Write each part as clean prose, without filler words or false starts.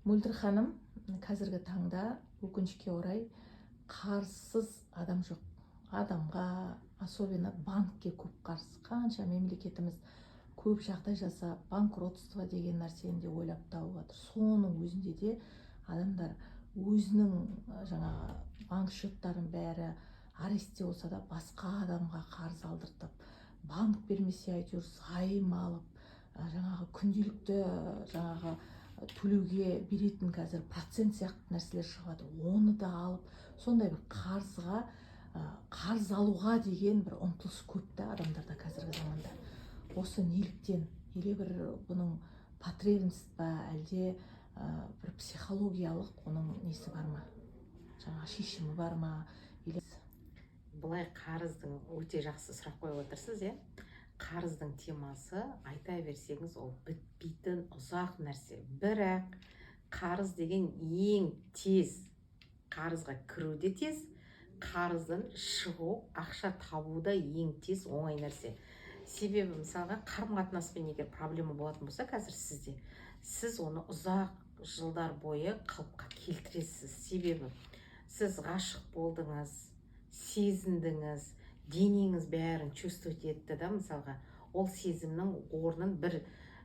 Мөлдір ханым, қазіргі таңда өкінішке орай қарызсыз адам жоқ. Адамға, особенно банкке көп қарыз. Қанша мемлекетіміз көп жағдай жасап, банкротство деген нәрсені де ойлап тауып жатыр. Соның өзінде де адамдар өзінің жаңағы банк счеттарын бәрі арестте болса да басқа адамға қарыз алдыртып, банк бермесе әйтеуір займ алып, жаңағы күнделікті жаңағы төлеуге беретін қазір процент сияқты нәрселер шығады. Оны да алып, сондай бір қарызға, қарыз алуға деген бір ұмтылыс көп та адамдарда қазіргі заманда. Осы неліктен? Или бір бұның потребность па, әлде бір психологиялық оның несі бар ма? Жаңа шешімі бар ма? Бұлай қарыздың өте жақсы сұрақ қойып отырсыз, қарыздың темасы, айта берсеңіз, ол бітпейтін ұзақ нәрсе. Бірақ қарыз деген ең тез, қарызға кіру де тез, қарыздан шығу, ақша табу да ең тез, оңай нәрсе. Себебі мысалға қарым-қатынаспен егер проблема болатын болса, қазір сізде, сіз оны ұзақ жылдар бойы қалыпқа келтіресіз. Себебі сіз ғашық болдыңыз, сезіндіңіз, денеңіз бәрін чувствовать етті да, мысалға ол сезімнің орнын бір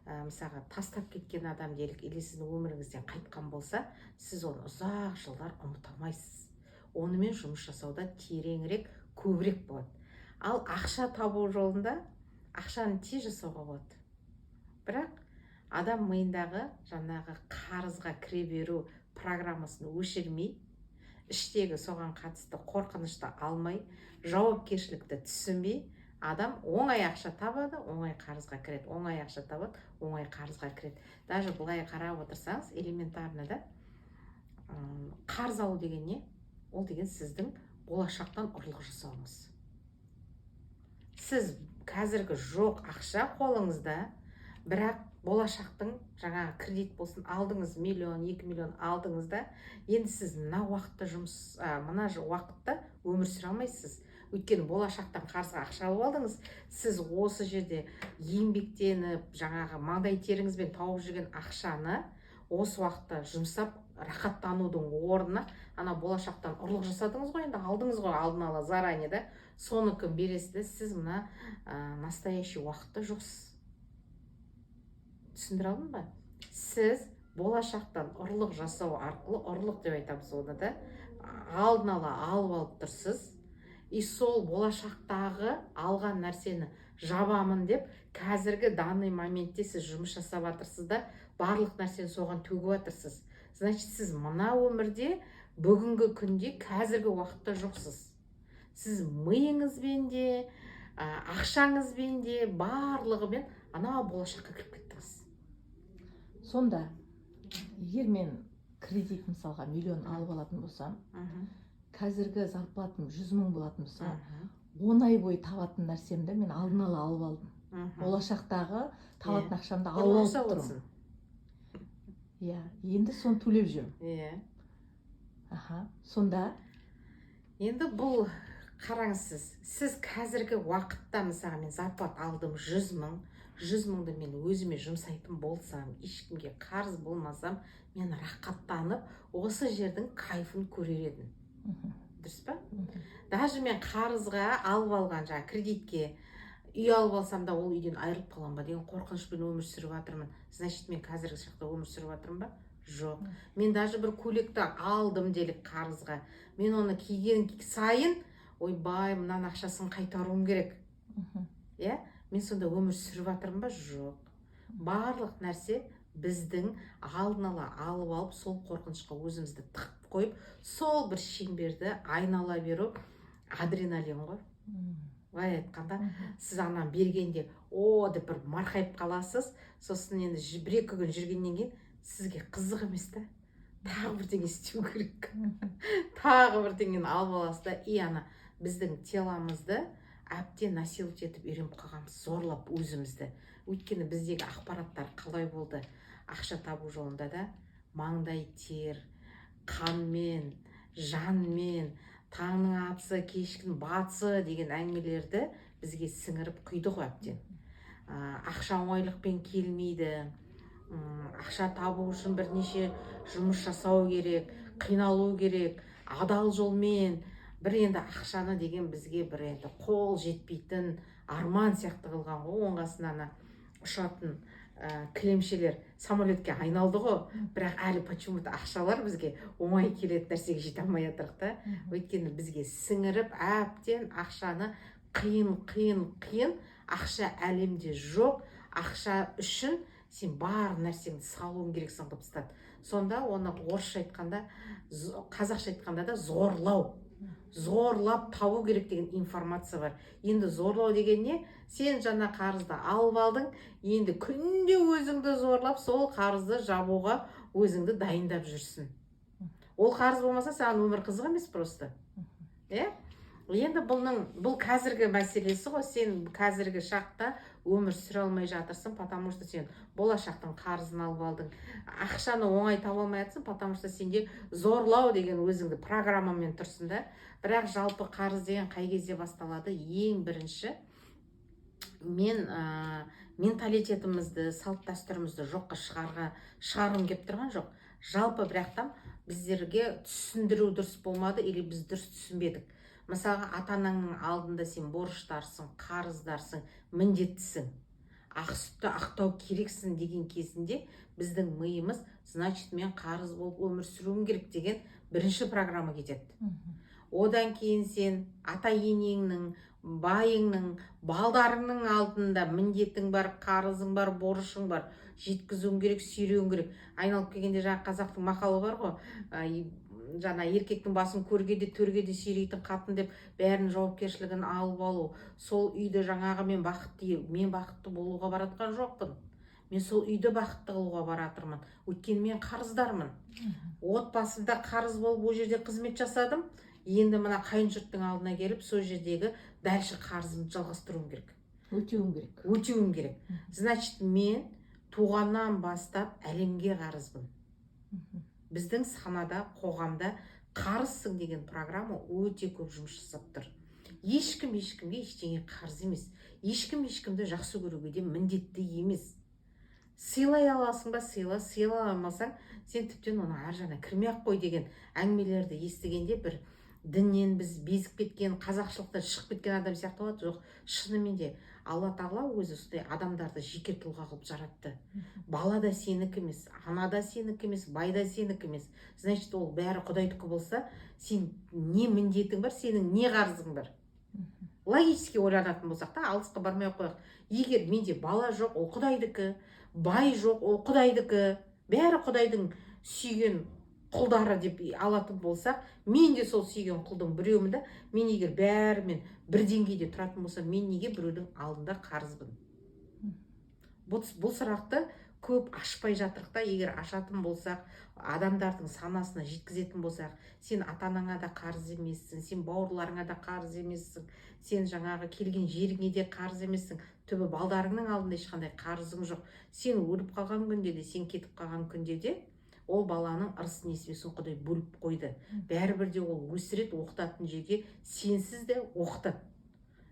мысалға тастап кеткен адам делік, или сіздің өміріңізден қайтқан болса, сіз оны ұзақ жылдар ұмыта алмайсыз. Онымен жұмыс жасауда тереңірек, көбірек болады. Ал ақша табу жолында ақшаны тез жасауға болады. Бірақ адам миындағы жаңағы қарызға кіре беру программасын өшірмей, іштегі соған қатысты қорқынышты алмай, жауапкершілікті түсінбей, адам оңай ақша табады, оңай қарызға кіреді, оңай ақша табады, оңай қарызға кіреді. Даже бұлай қарап отырсаңыз, элементарно да, қарыз алу деген не? Ол деген сіздің болашақтан ұрлық жасауыңыз. Сіз қазіргі жоқ ақша қолыңызда, бірақ болашақтың жаңағы кредит болсын, алдыңыз миллион, 2 миллион алдыңыз да, енді сіз мына уақытта өмір сүре алмайсыз. Өйткені болашақтан қарызға ақша алып алдыңыз, сіз осы жерде еңбектеніп, жаңағы маңдай теріңізбен тауып жүрген ақшаны осы уақытта жұмсап, рахаттанудың орнына, ана болашақтан ұрлық жасадыңыз ғой, енді алдыңыз ғой, алдын ала заранее да, соны кім бересіз, сіз мына настоящий уақытта жоқсыз. Түсіндіре алдым ба? Сіз болашақтан ұрлық жасау арқылы, ұрлық деп айтамыз оны да, алдын ала алып тұрсыз, и сол болашақтағы алған нәрсені жабамын деп, қазіргі данный моментте сіз жұмыс жасап жатырсыз да, барлық нәрсені соған төгіп жатырсыз. Значит, сіз мына өмірде, бүгінгі күнде, қазіргі уақытта жоқсыз. Сіз миыңызбен де, ақшаңызбен де, барлығымен ана болашаққа кіріп кеттіңіз. Сонда, егер мен кредит мысалға миллион алып алатын болсам, қазіргі зарплатым 100 мың болатын болса, 10 ай бойы табатын нәрсемді мен алдын ала алып алдым. Болашақтағы табатын ақшамды алып алып тұрмын. Енді соны төлеп жүрмін. Сонда енді бұл қараңыз, сіз қазіргі уақытта мысалы мен зарплат алдым 100 мың, 100 мыңды мен өзіме жұмсайтын болсам, ешкімге қарыз болмасам, мен рақаттанып, осы жердің кайфын көрер едім. Дұрыс па? Даже мен қарызға алып алған, жаңа кредитке үй алып алсам да, ол үйден айырылып қалам ба деген қорқынышпен өмір сүріп жатырмын. Значит, мен қазіргі шақта өмір сүріп жатырмын ба? Жоқ. Мен даже бір көйлекті алдым делік қарызға. Мен оны киген сайын, ойбай, мынан ақшасын қайтаруым керек. Мен сонда өмір сүріп жатырмын ба? Жоқ. Барлық нәрсе біздің алдын ала алып алып, сол қорқынышқа өзімізді тығып қойып, сол бір шеңберді айнала беру адреналин ғой. Былай айтқанда, сіз анан бергенде, деп бір марқайып қаласыз, сосын енді 1-2 күн жүргеннен кейін сізге қызық емес та, тағы бірдеңе істеу керек. Тағы бірдеңені алып аласыз да, и ана біздің теломызды әбден насиловать етіп үйреніп қалғанбыз, зорлап өзімізді. Өйткені біздегі ақпараттар қалай болды? Ақша табу жолында да маңдай тер, қанмен, жанмен, таңның атысы, кешкінің батысы деген әңгімелерді бізге сіңіріп құйды ғой әбден. Ақша оңайлықпен келмейді, ақша табу үшін бірнеше жұмыс жасау керек, қиналу керек, адал жолмен. Бір енді ақшаны деген бізге бір енді қол жетпейтін арман сияқты қылған ғой. оңғасынан ұшатын кілемшелер самолетке айналды ғой, бірақ әлі почему-то ақшалар бізге оңай келетін нәрсеге жете алмай жатырық та. Өйткені бізге сіңіріп әбден ақшаны қиын ақша әлемде жоқ. Ақша үшін сен бар нәрсеңді салуың керексің қылып тастады. Сонда оны орысша айтқанда, қазақша айтқанда да зорлап табу керек деген информация бар. Енді зорлау деген не? Сен жаңа қарызды алып алдың, енді күнде өзіңді зорлап сол қарызды жабуға өзіңді дайындап жүрсің. Ол қарыз болмаса саған өмір қызық емес просто. Енді бұл қазіргі мәселесі ғой. Сен қазіргі шақта өмір сүре алмай жатырсың, потому что сен болашақтың қарызын алып алдың. Ақшаны оңай таба алмай жатсың, потому что сенде зорлау деген өзіңді программамен тұрсың да. Бірақ жалпы қарыз деген қай кезде басталады? Ең бірінші мен менталитетімізді, салт дәстүрімізді жоққа шығарғым келіп тұрған жоқ. Жалпы бірақтан біздерге түсіндіру дұрыс болмады, или біз дұрыс түсінбедік. Мысалға, ата-анаңның алдында сен борыштарсың, қарыздарсың, міндеттісің, ақ сүтті ақтау керексің деген кезінде біздің миымыз, значит, мен қарыз болып өмір сүруім керек деген бірінші программа кетеді. Одан кейін сен ата-енеңнің, байыңның, балдарыңның алдында міндетің бар, қарызың бар, борышың бар, жеткізуің керек, сүйреуің керек. Айналып келгенде жаңа қазақтың мақалы бар ғой, жаңа еркектің басын көргеде төргеде сүйрейтін қатын деп бәрінің жауапкершілігін алып алу. Сол үйді жаңағы мен бақытты болуға баратқан жоқпын. Мен сол үйді бақытты қылуға баратырмын. Өйткені мен қарыздармын. Отбасында қарыз болып ол жерде қызмет жасадым. Енді мына қайын жұрттың алдына келіп, сол жердегі дальше қарызымды жалғастыруым керек. Өтеуім керек. Значит, мен туғаннан бастап әлемге қарызбын. Біздің санада, қоғамда қарызсың деген программа өте көп жұмыс жасап тұр. Ешкім ешкімге ештеңе қарыз емес. Ешкім ешкімді жақсы көруге де міндетті емес. Сыйлай аласың ба, сыйлай алмасаң, сен тіптен оны ар жағына кірмей ақ қой деген әңгімелерді естігенде бір діннен біз безіп кеткен, қазақшылықтан шығып кеткен адам сияқты болады. Жоқ, шынымен де Алла Тағала өзі осындай адамдарды жеке тұлға қылып жаратты. Бала да сенікі емес, ана да сенікі емес, бай да сенікі емес. Значит, ол бәрі Құдайдікі болса, сен не міндетің бар, сенің не қарызың бар? Логически ойланатын болсақ та, алысқа бармай қояйық. Егер менде бала жоқ, ол Құдайдікі, бай жоқ, ол Құдайдікі, бәрі Құдайдың сүйген құлдары деп алатын болсақ, мен де сол сүйген құлдың біреумін да, мен егер бәрімен бір деңгейде тұратын болсам, мен неге біреудің алдында қарызбын? Бұл сұрақты көп ашпай жатырық та. Егер ашатын болсақ, адамдардың санасына жеткізетін болсақ, сен ата-анаңа да қарыз емессің, сен бауырларыңа да қарыз емессің, сен жаңағы келген жеріңе де қарыз емессің, түбі балдарыңның алдында ешқандай қарызың жоқ. Сен өліп қалған күнде де, сен кетіп қалған күнде де ол баланың ырыс несібесін Құдай бөліп қойды. Бәрібір де ол өсіреді, оқытатын жерге сенсіз де оқытады.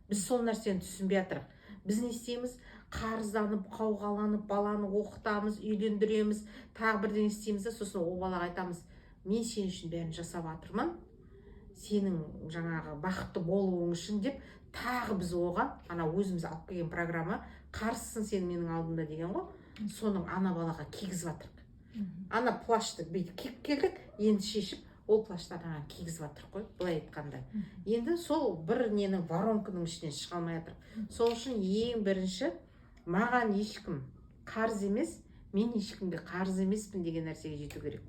Біз сол нәрсені түсінбей жатырық. Біз не істейміз? Қарызданып, қауғаланып, баланы оқытамыз, үйлендіреміз, тағы бірден істейміз де, сосын ол балаға айтамыз, мен сен үшін бәрін жасап жатырмын, сенің жаңағы бақытты болуың үшін деп, тағы біз оған ана өзіміз алып келген программа, қарызсың сен менің алдымда деген ғой, соның ана балаға кигізіп жатырық. Ана плашты бүйтіп киіп келдік, енді шешіп, ол плаштан ана кигізіп жатырық қой, былай айтқанда. Енді сол бір ненің воронканың ішінен шыға алмай жатырық. Сол үшін ең бірінші, маған ешкім қарыз емес, мен ешкімге қарыз емеспін деген нәрсеге жету керек.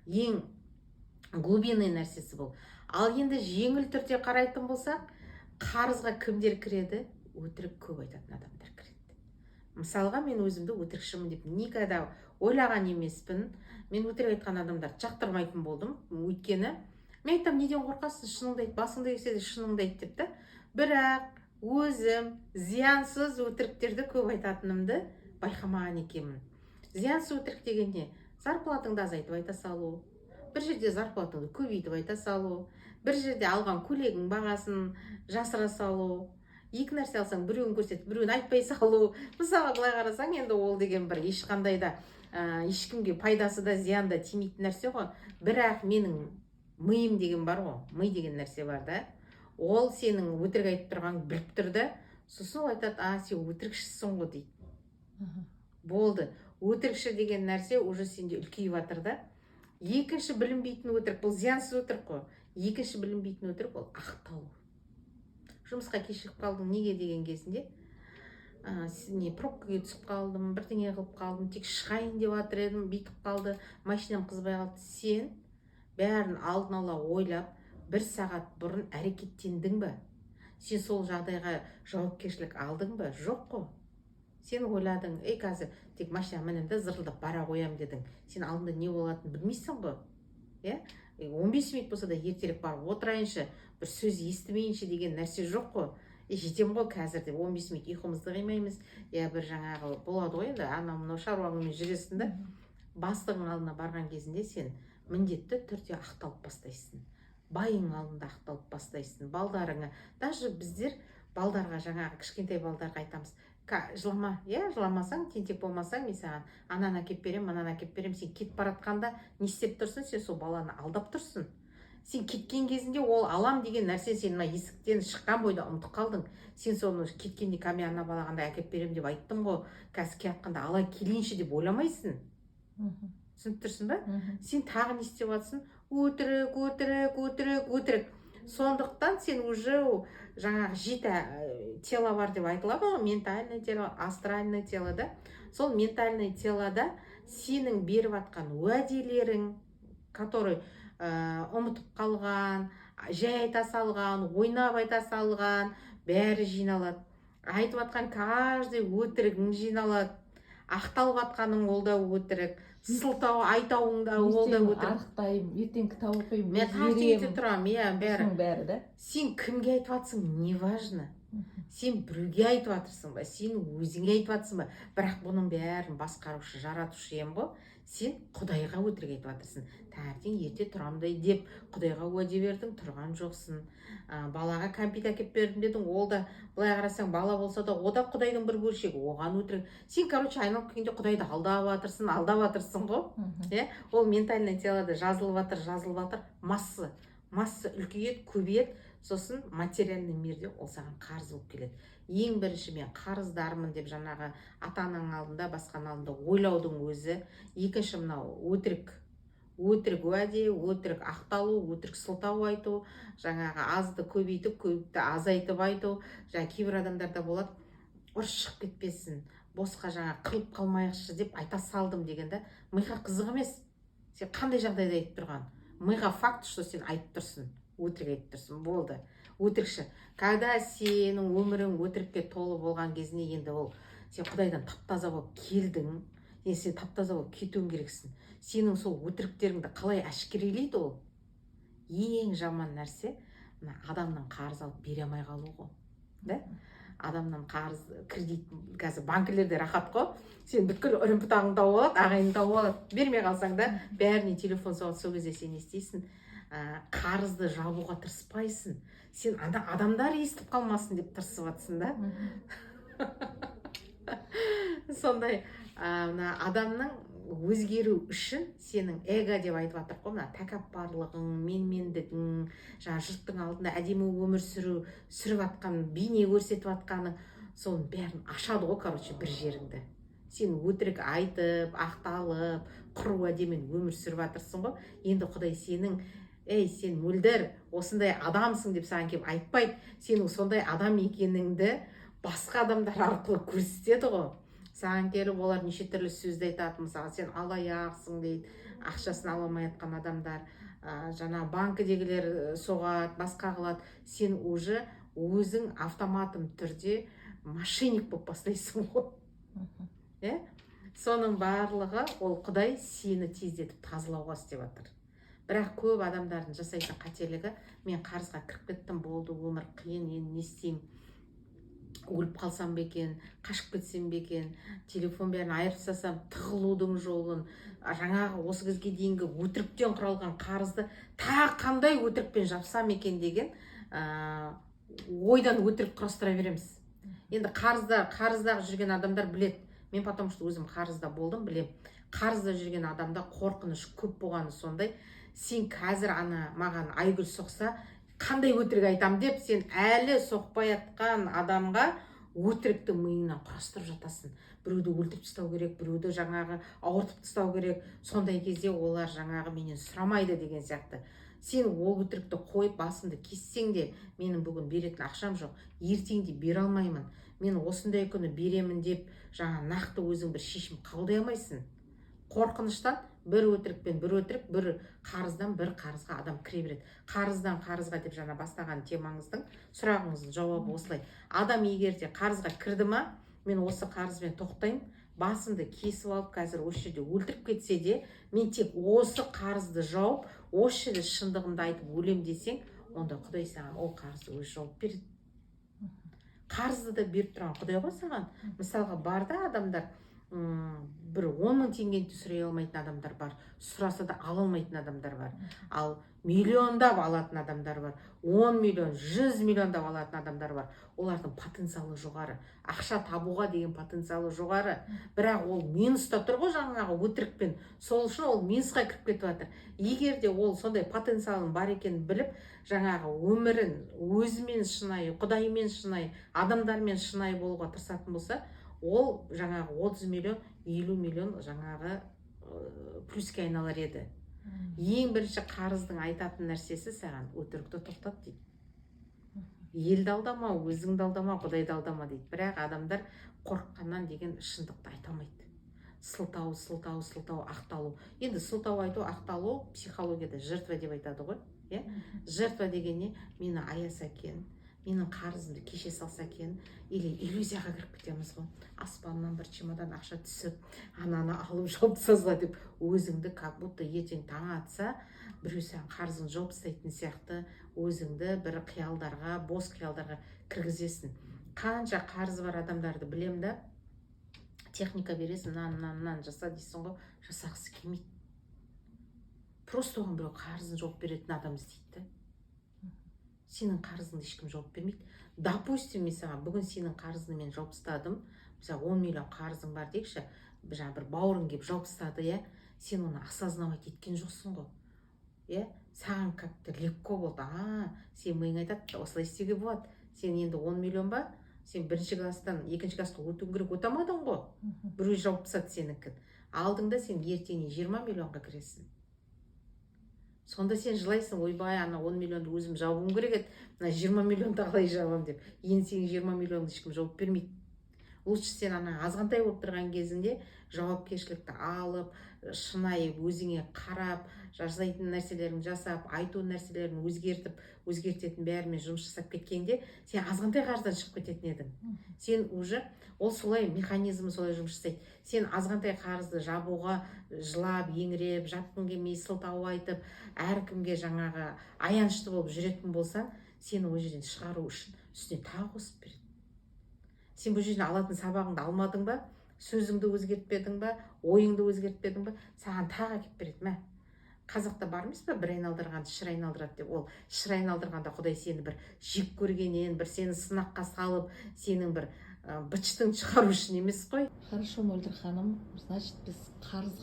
Ең глубинный нәрсесі бұл. Ал енді жеңіл түрде қарайтын болсақ, қарызға кімдер кіреді? Өтірік көп айтатын адамдар кіреді. Мысалға, мен өзімді өтірікшімін деп никогда ойлаған емеспін. Мен өтірік айтқан адамдарды жақтырмайтын болдым. Өйткені мен айтам, неден қорқасың, шыныңды айт, басыңды келсе де шыныңды айт деп та. Бірақ өзім зиянсыз өтіріктерді көп айтатынымды байқамаған екенмін. Зиянсыз өтірік деген не? Зарплатыңды азайтып айта салу, бір жерде зарплатыңды көбейтіп айта салу, бір жерде алған көйлегің бағасын жасыра салу, екі нәрсе алсаң, біреуін көрсетіп біреуін айтпай салу, мысалы былай қарасаң енді ол деген бір ешқандай да ешкімге пайдасы да зияны да тимейтін нәрсе ғой. Бірақ менің миым деген бар ғой, ми деген нәрсе бар да, ол сенің өтірік айтып тұрғаныңды біліп тұр да, сосын ол айтады, сен өтірікшісің ғой дейді. Болды, өтірікші деген нәрсе уже сенде үлкейіп жатыр да. Екінші білінбейтін өтірік, бұл зиянсыз өтірік қой. Екінші білінбейтін өтірік ол ақталу. Жұмысқа кешігіп қалдың неге деген кезінде, пробкаға түсіп қалдым, бірдеңе қылып қалдым, тек шығайын деп жатыр едім, бүйтіп қалды, машинам қызбай қалды. Сен бәрін алдын ала ойлап, 1 сағат бұрын әрекеттендің бе? Сен сол жағдайға жауапкершілік алдың ба? Жоқ қой. Сен ойладың, қазір тек машина мінімді зырылдап бара қоям дедің. Сен алдында не болатынын білмейсің ғой. 15 минут болса да ертерек барып отырайыншы, бір сөз естімейінше деген нәрсе жоқ қой. Жетем ғой қазір деп 15 минут ұйқымызды қимаймыз. Бір жаңағы болады ғой енді, анау шаруамен жүресің да. Бастығың алдына барған кезінде сен міндетті түрде ақталып бастайсың. Байың алдында ақталып бастайсың. Балдарыңа, даже біздер балдарға, жаңағы кішкентай балдарға айтамыз, жылама, жыламасаң, тентек болмасаң, мен саған ананы әкеп берем, ананы әкеп берем. Сен кетіп баратқанда не істеп тұрсың? Сен сол баланы алдап тұрсың. Сен кеткен кезінде ол алам деген нәрсе сен мына есіктен шыққан бойда ұмытып қалдың. Сен соны кеткенде ана балағанда әкеп берем деп айттың ғой. Қазір келатқанда ала келейінші деп ойламайсың. Түсініп тұрсың ба? Сен тағы не істеп жатсың? Өтірік. Сондықтан сен уже жаңағы 7 тело бар деп айтылады ғой, ментальное тело, астральное тело да. Сол ментальное телода сенің беріп атқан уәделерің, который ұмытып қалған, жай айта салған, ойнап айта салған, бәрі жиналады. Айтып атқан каждый өтірігің жиналады. Ақталып атқаның ол да өтірік. Сылтау айтауың да ол да өтірік. Арықтаймын, ертең кітап оқимын, мен таңертең тұрам, бәрі да. Сен кімге айтып атсың, не важно. Сен біреуге айтып атырсың ба, сен өзіңе айтып атсың ба. Бірақ бұның бәрін басқарушы, жаратушы ем ғой. Сен Құдайға өтірік айтып атырсың. Таңертең ерте тұрамдай деп Құдайға уәде бердің, тұрған жоқсың. Балаға кәмпит әкеп бердім дедің, ол да былай қарасаң бала болса да, о да Құдайдың бір бөлшегі, оған өтірік. Сен, айналып келгенде Құдайды алдап атырсың ғой. Ол ментальный телода жазылып атыр, масса үлкейеді, көбейеді, сосын материальный мирде ол саған қарыз болып келеді. Ең бірінші мен қарыздармын деп жаңағы ата-ананың алдында, басқаның алдында ойлаудың өзі. Екінші мынау өтірік уәде, өтірік ақталу, өтірік сылтау айту, жаңағы азды көбейтіп, көбейті азайтып айту. Кейбір адамдарда болады, ұрыс шығып кетпесін, босқа қылып қалмайықшы деп айта салдым дегенде, миға қызық емес. Сен қандай жағдайда айтып тұрған? Миға факт, что сен айтып тұрсың, өтірік айтып тұрсың, болды. Өтірікші. Когда сенің өмірің өтірікке толы болған кезінде, енді ол сен Құдайдан таптаза болып келдің, сен таптаза болып кетуің керексің. Сенің сол өтіріктеріңді қалай әшкерелейді ол? Ең жаман нәрсе адамнан қарыз алып бере алмай қалу ғой. Адамнан қарыз, кредит, қазір банкілерде рахат қой. Сен бүткіл үрім-бұтағың тауып алады, ағайын тауып алады. Бермей қалсаң да, бәріне телефон соғады, сол кезде сен естейсің, қарызды жабуға тырыспайсың. Сен адамдар естіп қалмасын деп тырысып жатсың да. Сондай адамның өзгеру үшін сенің эго деп айтып жатыр ғой, мына тәкаппарлығың, менмендігің, жұрттың алдында әдемі өмір сүріп жатқан, бейне көрсетіп жатқаның, соның бәрін ашады ғой, бір жеріңді. Сен өтірік айтып, ақталып, құр уәдемен өмір сүріп жатырсың ғой. Енді Құдай сенің, сен мөлдір, осындай адамсың деп саған келіп айтпайды. Сенің сондай адам екеніңді басқа адамдар арқылы көрсетеді ғой. Саған келіп олар неше түрлі сөзді айтады, мысалы сен алаяқсың дейді, ақшасын ала алмай жатқан адамдар, банкідегілер соғады, басқа қылады. Сен уже өзің автоматым түрде мошенник болып бастайсың ғой. Соның барлығы ол Құдай сені тездетіп тазалауға істеп жатыр. Бірақ көп адамдардың жасайтын қателігі, мен қарызға кіріп кеттім, болды, өмір қиын, енді не істеймін? Өліп қалсам ба екен, қашып кетсем бе екен, телефон бәрін айырып тастасам, тығылудың жолын, жаңағы осы кезге дейінгі өтіріктен құралған қарызды тағы қандай өтірікпен жапсам екен деген ойдан өтірік құрастыра береміз. Енді қарызда жүрген адамдар білет. Мен потому что өзім қарызда болдым, білем. Қарызда жүрген адамда қорқыныш көп болғаны сондай. Сен қазір маған айгүл соқса, қандай өтірік айтам деп, сен әлі соқпай атқан адамға өтірікті миыңнан құрастырып жатасың. Біреуді өлтіріп тастау керек, біреуді жаңағы ауыртып тастау керек. Сондай кезде олар жаңағы менен сұрамайды деген сияқты. Сен ол өтірікті қойып басымды кессең де, менің бүгін беретін ақшам жоқ, ертеңде бере алмаймын, мен осындай күні беремін деп жаңа нақты өзің бір шешім қабылдай алмайсың. Қорқыныштан бір өтірікпен бір өтірік, бір қарыздан бір қарызға адам кіре береді. Қарыздан қарызға деп жаңа бастаған темаңыздың сұрағыңыздың жауабы осылай. Адам егер де қарызға кірді ма, мен осы қарызбен тоқтаймын, басымды кесіп алып қазір осы жерде өлтіріп кетсе де, мен тек осы қарызды жауып, осы жерде шындығымды айтып өлем десең, онда Құдай саған ол қарызды өзі жауып береді. Қарызды да беріп тұрған Құдай ғой саған. Мысалға барда адамдар бір 10 мың теңгені сүрей алмайтын адамдар бар, сұраса да ала алмайтын адамдар бар. Ал миллиондап алатын адамдар бар, 10 миллион, 100 миллиондап алатын адамдар бар. Олардың потенциалы жоғары, ақша табуға деген потенциалы жоғары. Бірақ ол минуста тұр ғой жаңағы өтірікпен. Сол үшін ол минусқа кіріп кетіп жатыр. Егер де ол сондай потенциалын бар екенін біліп, жаңағы өмірін өзімен шынайы, Құдаймен шынайы, адамдармен шынайы болуға тырысатын болса, ол жаңағы 30 миллион, 50 миллион жаңағы плюске айналар еді. Ең бірінші қарыздың айтатын нәрсесі саған өтірікті тоқтат дейді. Елді алдама, өзіңді алдама, Құдайды алдама дейді. Бірақ адамдар қорыққаннан деген шындықты айта алмайды. Сылтау, ақталу. Енді сылтау айту, ақталу психологияда жертва деп айтады ғой. Жертва деген не? Мені аяса екен, менің қарызымды кеше салса екен, или иллюзияға кіріп кетеміз ғой. Аспаннан бір чемодан ақша түсіп, ананы алып жауып тастаса деп, өзіңді как будто ертең таң атса, біреу саған қарызын жауып тастайтын сияқты өзіңді бір қиялдарға, бос қиялдарға кіргізесің. Қанша қарызы бар адамдарды білем да, техника бересің, мынаны жаса дейсің ғой, жасағысы келмейді. Просто оған біреу қарызын жауып беретін адам іздейді. Сенің қарызыңды ешкім жауып бермейді. Допустим, мен бүгін сенің қарызыңды мен жауып тастадым. Мысалы 10 миллион қарызың бар дейікші, жаңа бір бауырың келіп жауып тастады, сен оны осознавать еткен жоқсың ғой. Саған как-то легко болды. Сен миың айтады, осылай істеуге болады. Сен енді 10 миллион ба? Сен бірінші класстан екінші классқа өтуің керек, өте алмадың ғой. Біреу жауып тастады сенікін. Алдыңда сен ертеңіне 20 миллионға кіресің. Сонда сен жылайсың, ойбай, 10 миллионды өзім жауым керек еді, 20 миллионды қалай жауам деп. Енді сен 20 миллионды ешкім жауып бермейді. Лучше сен азғантай болып тұрған кезінде жауапкершілікті алып, шынайы өзіңе қарап, жасайтын нәрселерін жасап, айту нәрселерін өзгертетін бәрімен жұмыс жасап кеткенде, сен азғантай қарыздан шығып кететін едің. Сен уже ол солай, механизмі солай жұмыс жасайды. Сен азғантай қарызды жабуға жылап, еңіреп, жатқың келмей, сылтау айтып, әркімге жаңағы аянышты болып жүретін болсаң, сені ол жерден шығару үшін үстіне тағы қосып береді. Сен бұл жерден алатын сабағыңды алмадың ба, сөзіңді өзгертпедің ба, ойыңды өзгертпедің ба, саған тағы әкеп береді ме? Қазақта бар емес пе, бір айналдырғанды шыр айналдырады деп. Ол шыр айналдырғанда Құдай сені бір жек көргенен, бір сені сынаққа салып, сенің бір бычтың шығару үшін емес қой. Хорошо, Мөлдір ханым, значит, біз қарыз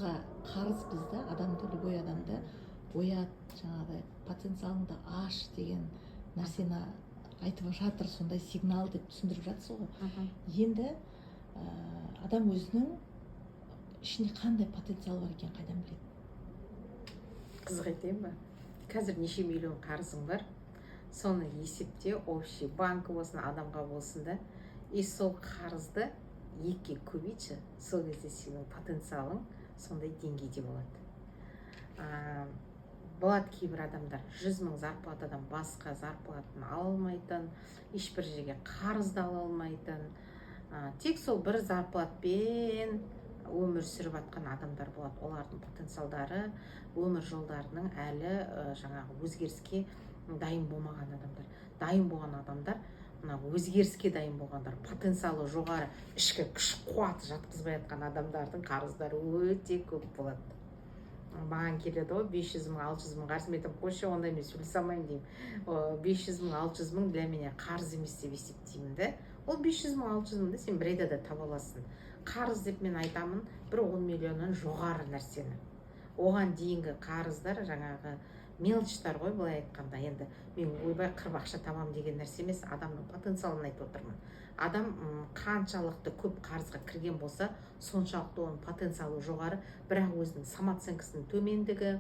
бізді, адамды, любой адамды оят, жаңағыдай потенциалыңды аш деген нәрсені айтып жатыр, сондай сигнал деп түсіндіріп жатсыз ғой. Енді адам өзінің ішінде қандай потенциал бар екен қайдан біледі? Қызық айтайын ба? Қазір неше миллион қарызың бар, соны есепте, общий банкі болсын, адамға болсын да, и сол қарызды екіге көбейтші, сол кезде сенің потенциалың сондай деңгейде болады. Болады кейбір адамдар 100 мың зарплатадан басқа зарплатын алмайтын, ешбір жерге қарызды ала алмайтын, тек сол бір зарплатпен өмір сүріп жатқан адамдар болады. Олардың потенциалдары, өмір жолдарының әлі жаңағы өзгеріске дайын болмаған адамдар. Дайын болған адамдар, өзгеріске дайын болғандар, потенциалы жоғары, ішкі күш қуат жатқызбай жатқан адамдардың қарыздары өте көп болады. маған келеді ғой 500 мың 600 мың қарыз. Мен айтамын қойшы, ондай мен сөйлесе алмаймын деймін. 500 мың 600 мың для меня қарыз емес деп есептеймін да. Ол 500 мың 600 мыңды сен бір айда да таба аласың. Қарыз деп мен айтамын бір 10 миллионнан жоғары нәрсені. Оған дейінгі қарыздар жаңағы мелочтар ғой, былай айтқанда. Енді мен ойбай қырып ақша табам деген нәрсе емес, адамның потенциалын айтып отырмын. Адам қаншалықты көп қарызға кірген болса, соншалықты оның потенциалы жоғары, бірақ өзінің самооценкасының төмендігі,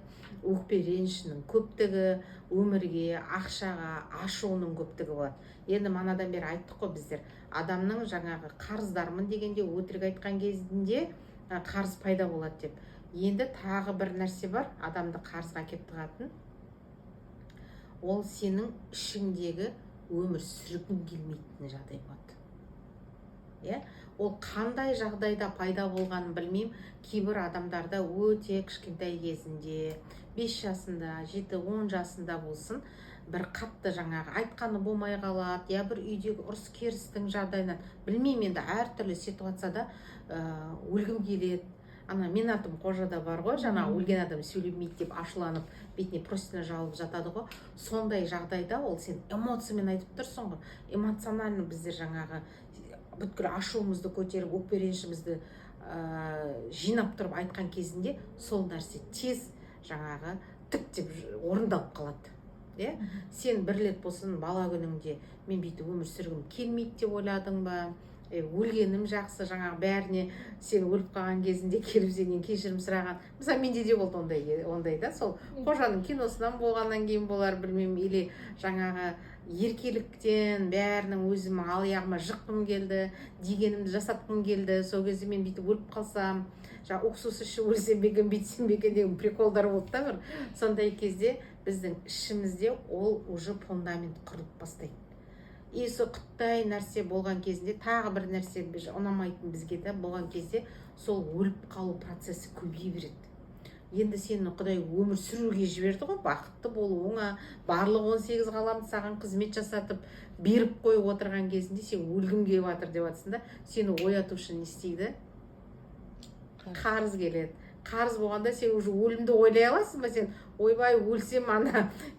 өкпе ренішінің көптігі, өмірге, ақшаға ашуының көптігі болады. Енді манадан бері айттық қой біздер, адамның жаңағы қарыздармын дегенде, өтірік айтқан кезінде қарыз пайда болады деп. Енді тағы бір нәрсе бар, адамды қарызға әкеп тығатын. Ол сенің ішіңдегі өмір сүргің келмейтін жағдай болады. Ол қандай жағдайда пайда болғанын білмеймін. Кейбір адамдарда өте кішкентай кезінде, 5 жасында, 7-10 жасында болсын, бір қатты жаңағы айтқаны болмай қалады, я бір үйдегі ұрыс керістің жағдайынан, білмеймін, енді әртүрлі ситуацияда өлгім келеді. Мен атым қожада бар ғой, жаңағы өлген адам сөйлемейді деп ашуланып, бетіне простыня жауып жатады ғой. Сондай жағдайда ол сен эмоциямен айтып тұрсың ғой. Эмоционально біздер жаңағы бүткіл ашуымызды көтеріп, өкпе ренішімізді жинап тұрып айтқан кезінде сол нәрсе тез жаңағы тік деп орындалып қалады. Сен бір рет болсын бала күніңде мен бүйтіп өмір сүргім келмейді деп ойладың ба? Өлгенім жақсы, жаңағы бәріне сен өліп қалған кезінде келіп сенен кешірім сұраған. Мысалы менде де болды ондай да, сол қожаның киносынан болғаннан кейін болар, білмеймін, или жаңағы еркеліктен бәрінің өзім аяғыма жыққым келді, дегенімді жасатқым келді. Сол кезде мен бүйтіп өліп қалсам, жаңағы уксус ішіп өлсем бекен, бүйтсем бекен деген приколдар болды да бір. Сондай кезде біздің ішімізде ол уже фундамент құрылып бастайды. Есі құттай нәрсе болған кезінде, тағы бір нәрсе ұнамайтын бізге де болған кезде, сол өліп қалу процесі көбейе береді. Енді сені Құдай өмір сүруге жіберді ғой, бақытты болуыңа, барлық 18 ғаламды саған қызмет жасатып, беріп қойып отырған кезінде сен өлгім келіп жатыр деп жатсың да, сені ояту үшін не істейді? Қарыз келеді. Қарыз болғанда сен уже өлімді ойлай аласың ба? Сен ойбай өлсем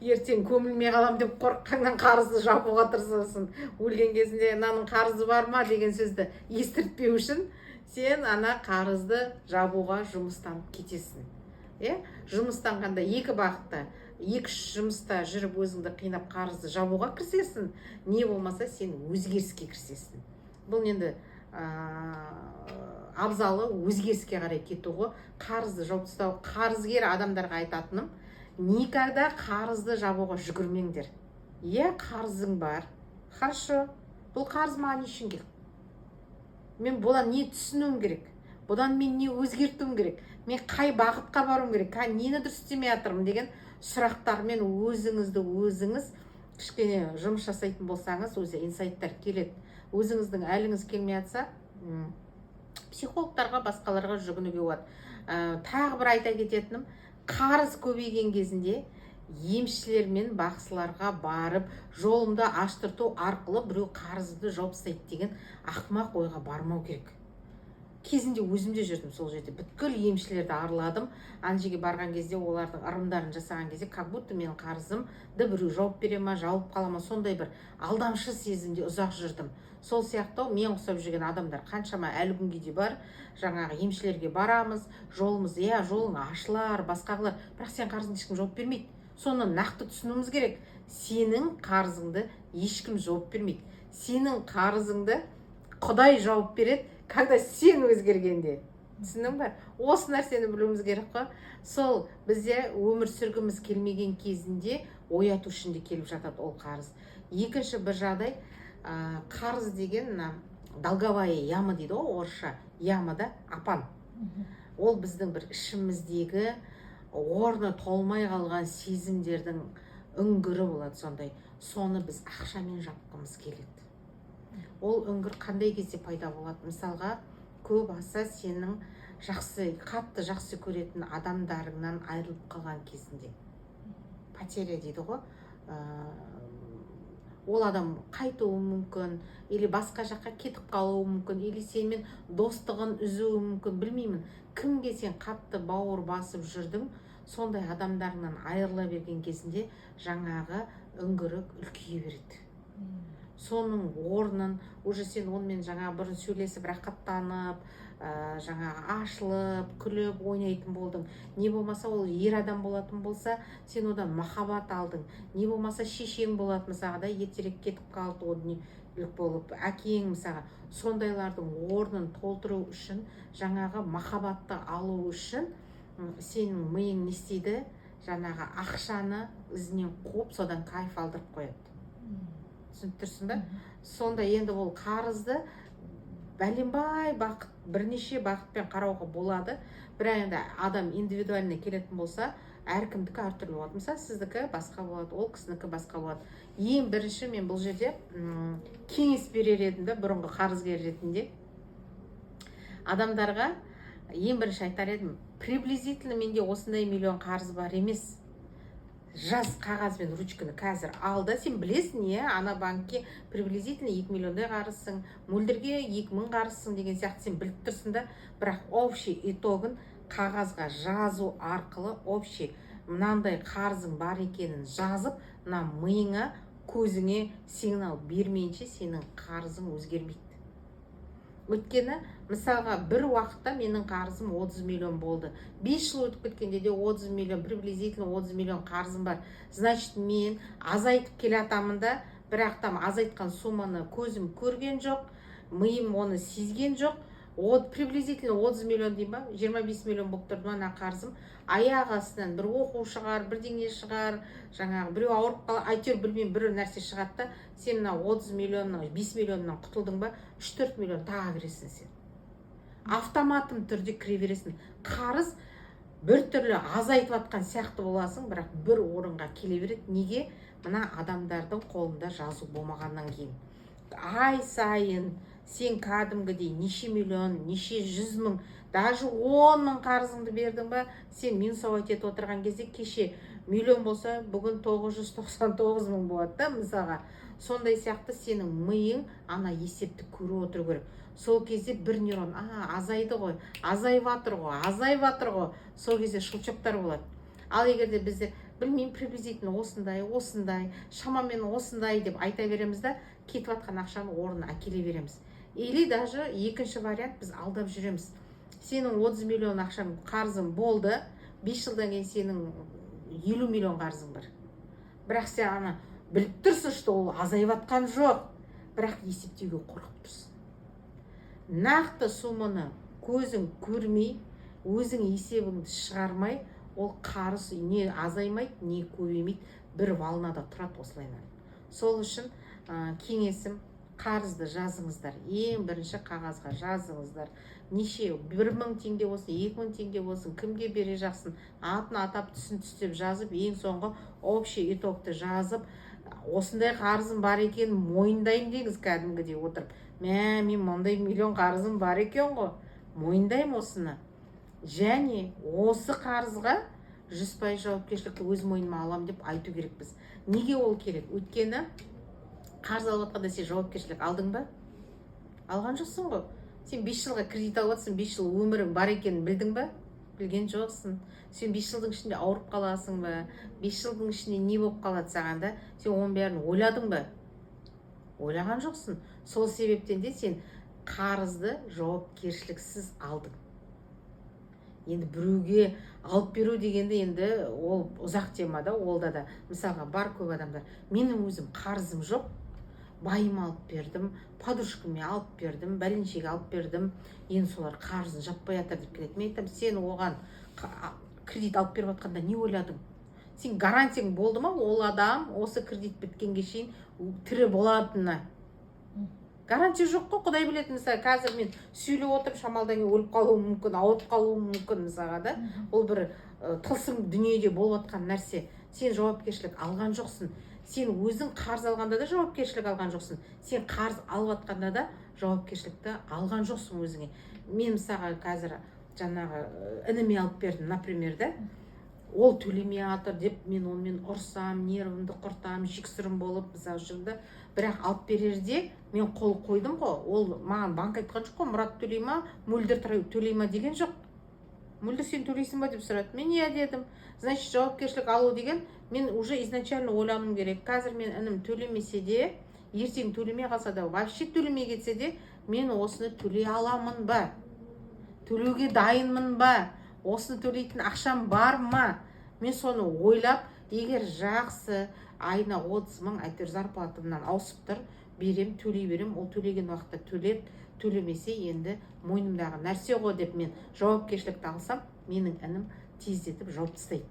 ертең көмілмей қалам деп қорыққаннан қарызды жабуға тырысасың. Өлген кезінде мынаның қарызы бар ма деген сөзді естіртпеу үшін сен қарызды жабуға жұмыстанып кетесің. Жұмыстанғанда екі бағытта, 2-3 жұмыста жүріп өзіңді қинап қарызды жабуға кірісесің, не болмаса сен өзгеріске кірісесің. Бұл енді абзалы өзгеріске қарай кету ғой. Қарызды жауып тастау. Қарызгер адамдарға айтатыным, никогда қарызды жабуға жүгірмеңдер. Қарызың бар, хорошо, бұл қарыз маған не үшін керек? Мен бұдан не түсінуім керек? Бұдан мен не өзгертуім керек? Мен қай бағытқа баруым керек? Нені дұрыс істемей жатырмын деген сұрақтармен өзіңізді өзіңіз кішкене жұмыс жасайтын болсаңыз, өзі инсайттар келеді. Өзіңіздің әліңіз келмей жатса, психологтарға, басқаларға жүгінуге болады. Тағы бір айта кететінім, қарыз көбейген кезінде емшілер мен бақсыларға барып, жолымды аштырту арқылы біреу қарызды жауып тастайды деген ақымақ ойға бармау керек. Кезінде өзімде жүрдім сол жерде. Бүткіл емшілерді арладым. Ана жерге барған кезде, олардың ырымдарын жасаған кезде, как будто мен қарызымды біреу жауып бере ма, жауып қала ма, сондай бір алдамшы сезімде ұзақ жүрдім. Сол сияқты мен ұқсап жүрген адамдар қаншама әлі күнге де бар. Жаңағы емшілерге барамыз, жолымыз, жолың ашылар, басқалар, бірақ сен қарызыңды ешкім жауап бермейді. Соны нақты түсінуіміз керек. Сенің қарызыңды ешкім жауап бермейді. Сенің қарызыңды Құдай жауап береді, когда сен өзгергенде. Түсіндің бе? Осы нәрсені білуіміз керек қой. Сол бізде өмір сүргіміз келмеген кезінде ояту үшін де келіп жатады ол қарыз. Екінші бір жағдай, қарыз деген долговая яма дейді ғой, орысша. Ямада апан. Ол біздің бір ішіміздегі орны толмай қалған сезімдердің үңгірі болады сондай. Соны біз ақшамен жапқымыз келеді. Ол үңгір қандай кезде пайда болады? Мысалға, көп аса сенің қатты жақсы көретін адамдарыңнан айырылып қалған кезінде. Потеря дейді ғой. Ол адам қайтуы мүмкін, или басқа жаққа кетіп қалуы мүмкін, или сенімен достығын үзуі мүмкін, білмеймін. Кімге сен қатты бауыр басып жүрдің, сондай адамдарынан айырыла берген кезінде жаңағы үңгірік үлкейе береді. Соның орнын уже сен онымен жаңа бұрын сөйлесіп рақаттанып, жаңағы ашылып, күліп, ойнайтын болдың. Не болмаса ол ер адам болатын болса, сен одан махаббат алдың. Не болмаса шешең болатын мысаға да ертерек кетіп қалды, о дүниелік болып, әкең мысаға. Сондайлардың орнын толтыру үшін, жаңағы махаббатты алу үшін сенің миың не істейді? Жаңағы ақшаны ізінен қуып, содан кайф алдырып қояды. Түсініп тұрсың ба? Сонда енді ол қарызды бәленбай бақыт, бірнеше бақытпен қарауға болады. Бірақ енді адам индивидуально келетін болса, әркімдікі әртүрлі болады. Мысалы, сіздікі басқа болады, ол кісінікі басқа болады. Ең бірінші мен бұл жерде кеңес берер едім, бұрынғы қарызгер ретінде адамдарға ең бірінші айтар едім, приблизительно менде осындай миллион қарыз бар емес. Жаз қағазбен ручканы қазір алда, сен білесің, ана банкке приблизительно 2 миллиондай қарызсың, мөлдірге 2000 қарызсың деген сияқты сен біліп тұрсың да, бірақ общий итогын қағазға жазу арқылы общий мынандай қарызың бар екенін жазып, мына миыңа, көзіңе сигнал бермейінше сенің қарызың өзгермейді. Өйткені, мысалға, бір уақытта менің қарызым 30 миллион болды. 5 жыл өтіп кеткенде де 30 миллион, приблизительно 30 миллион қарызым бар. Значит, мен азайтып келе атамын да, бірақ там азайтқан сумманы көзім көрген жоқ, миым оны сезген жоқ. Приблизительно 30 миллион дейм ба, 25 миллион болып тұрды ма қарызым. Аяқ астынан бір оқу шығар, бірдеңе шығар, жаңағы біреу ауырып қала, әйтеуір білмеймін, бір нәрсе шығады да, сен мына 30 миллионнан, 5 миллионнан құтылдың ба, 3-4 миллион тағы кіресің сен. Автоматым түрде кіре бересің. Қарыз бір түрлі азайтып атқан сияқты боласың, бірақ бір орынға келе береді. Неге? Мына адамдардың қолында жазу болмағаннан кейін. Ай сайын сен кәдімгідей неше миллион, неше 100 мың, даже 10 мың қарызыңды бердің ба, сен минусовать етіп отырған кезде кеше миллион болса, бүгін 999 мың болады да, мысалға. Сондай сияқты сенің миың ана есепті көріп отыру керек. Сол кезде бір нейрон, азайды ғой, азайып жатыр ғой. Сол кезде шылчоқтар болады. Ал егерде бізде білмеймін, приблизительно осындай, шамамен осындай деп айта береміз да, кетіп жатқан ақшаны орнына әкеле береміз. Или даже екінші вариант, біз алдап жүреміз. Сенің 30 миллион ақшаң қарызың болды, 5 жылдан кейін сенің 50 миллион қарызың бар. Бірақ сен ана біліп тұрсың, что ол азайып жатқан жоқ, бірақ есептеуге қорқып тұрсың. Нақты сумманы көзің көрмей, өзің есебіңді шығармай, ол қарыз не азаймайды, не көбеймейді, бір волнада тұрады осылайынан. Сол үшін кеңесім, қарызды жазыңыздар. Ең бірінші қағазға жазыңыздар. Неше, 1000 теңге болсын, 2000 теңге болсын, кімге бере жақсын, атын атап, түсін түстеп жазып, ең соңғы общий итогты жазып, осындай қарызым бар екен мойындаймын деңіз кәдімгідей отырып. Мен мындай миллион қарызым бар екен ғой, мойындаймын осыны. Және осы қарызға 100% жауапкершілікті өз мойныма алам деп айту керекпіз. Неге ол керек? Өйткені қарыз алып жатқанда сен жауапкершілік алдың ба? Алған жоқсың ғой. Сен 5 жылға кредит алып жатсың, 5 жыл өмірің бар екенін білдің ба? Білген жоқсың. Сен 5 жылдың ішінде ауырып қаласың ба? 5 жылдың ішінде не болып қалады саған да? Сен оның бәрін ойладың ба? Ойлаған жоқсың. Сол себептен де сен қарызды жауапкершіліксіз алдың. Енді біреуге алып беру дегенде енді ол ұзақ тема да, олда да. Мысалға бар көп адамдар. Менің өзім қарызым жоқ. Байым алып бердім, подружкаме алып бердім, бәленшеге алып бердім. Енді солар қарызын жаппай жатыр деп келеді. Мен айтам, сен оған кредит алып беріп жатқанда не ойладың? Сен гарантияң болды ма ол адам осы кредит біткенге шейін тірі боладığına? Гарантия жоқ қой, құдай біледі. Мысалы, қазір мен сөйлеп отырып шамалдан кейін өліп қалуым мүмкін, ауырып қалуым мүмкін мысалға да. Ол бір тылсым дүниеде болып жатқан нәрсе. Сен жауапкершілік алған жоқсың. Сен өзің қарыз алғанда да жауапкершілік алған жоқсың. Сен қарыз алып жатқанда да жауапкершілікті алған жоқсың өзіңе. Мен мысалға қазір жаңағы ініме алып бердім, например, да. Ол төлемей жатыр деп мен онымен ұрсам, нервімді құртам, жексұрын болып мысалы жүрді. Бірақ алып берерде мен қол қойдым ғой. Ол маған банк айтқан жоқ қой, Мұрат төлей ма, Мөлдір төлей ма деген жоқ. мөлдір сен төлейсің ба деп сұрады. Мен иә дедім. Значит, жауапкершілік алу деген, мен уже изначально ойлануым керек. Қазір мен інім төлемесе де, ертең төлемей қалса да, вообще төлемей кетсе де, мен осыны төлей аламын ба? Төлеуге дайынмын ба? Осыны төлейтін ақшам бар ма? Мен соны ойлап, егер жақсы айына 30 мың әйтеуір зарплатымнан ауысып тұр, берем, төлей берем, ол төлеген уақытта төлеп, төлемесе енді мойнымдағы нәрсе ғой деп мен жауапкершілікті алсам, менің інім тездетіп жауып тастайды.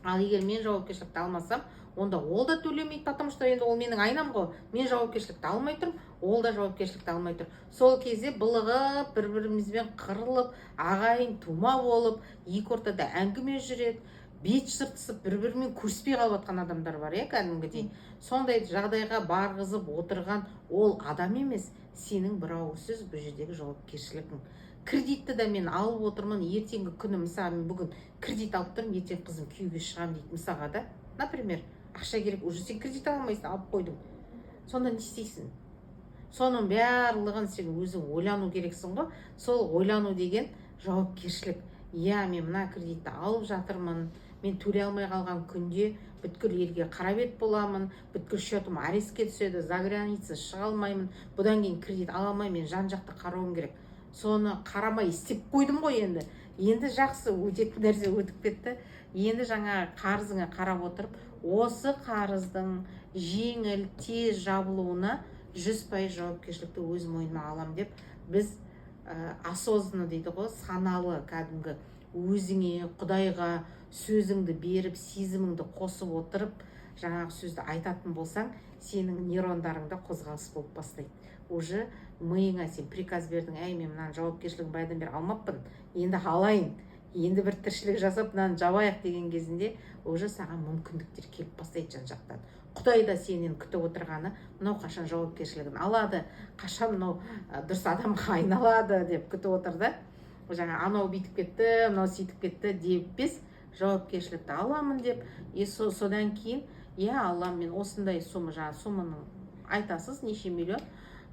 Ал егер мен жауапкершілікті алмасам, онда ол да төлемейді, потому что енді ол менің айнам ғой. Мен жауапкершілікті алмай тұрмын, ол да жауапкершілікті алмай тұр. Сол кезде былығып, бір-бірімізбен қырылып, ағайын тума болып, екі ортада әңгіме жүреді, бет жыртысып, бір-бірімен көріспей қалып жатқан адамдар бар, кәдімгідей. Сондай жағдайға барғызып отырған ол адам емес, сенің бір ауыз сөз бұл жердегі жауапкершілігің. Кредитті де мен алып отырмын, ертеңгі күні мысалы мен бүгін кредит алып тұрмын, ертең қызым күйеуге шығамын дейді мысалға да. Например, ақша керек, уже сен кредит алмайсың, алып қойдың. Сонда не істейсің? Соның барлығын сен өзің ойлану керексің ғой. Сол ойлану деген жауапкершілік. Иә, мен мына кредитті алып жатырмын, мен төлей алмай қалған күнде бүткіл елге қара бет боламын, бүткіл счетым арестке түседі, за граница шыға алмаймын, бұдан кейін кредит ала алмаймын, мен жан-жақты қарауым керек. Соны қарамай істеп қойдым ғой енді. Енді жақсы өтетін нәрсе өтіп кетті. Енді жаңа қарызыңа қарап отырып, осы қарыздың жеңіл, тез жабылуына 100% жауапкершілікті өз мойныма алам деп, біз осознанно дейді ғой, саналы кәдімгі өзіңе, Құдайға сөзіңді беріп, сезіміңді қосып отырып, жаңағы сөзді айтатын болсаң, сенің нейрондарыңда қозғалыс болып бастайды. Уже миыңа сен приказ бердің, әй, мен мынаны жауапкершілігін байдан бері алмаппын, енді алайын, енді бір тіршілік жасап мынаны жабайық деген кезінде уже саған мүмкіндіктер келіп бастайды жан-жақтан. Құдай да сенен күтіп отырғаны, мынау қашан жауапкершілігін алады, қашан мынау дұрыс адамға айналады деп күтіп отыр да. Жаңа анау бүйтіп кетті, мынау сөйтіп кетті деп без жауапкершілікті аламын деп, содан кейін, иә, Аллам, мен осындай сома, жаңа соманың айтасыз, неше миллион,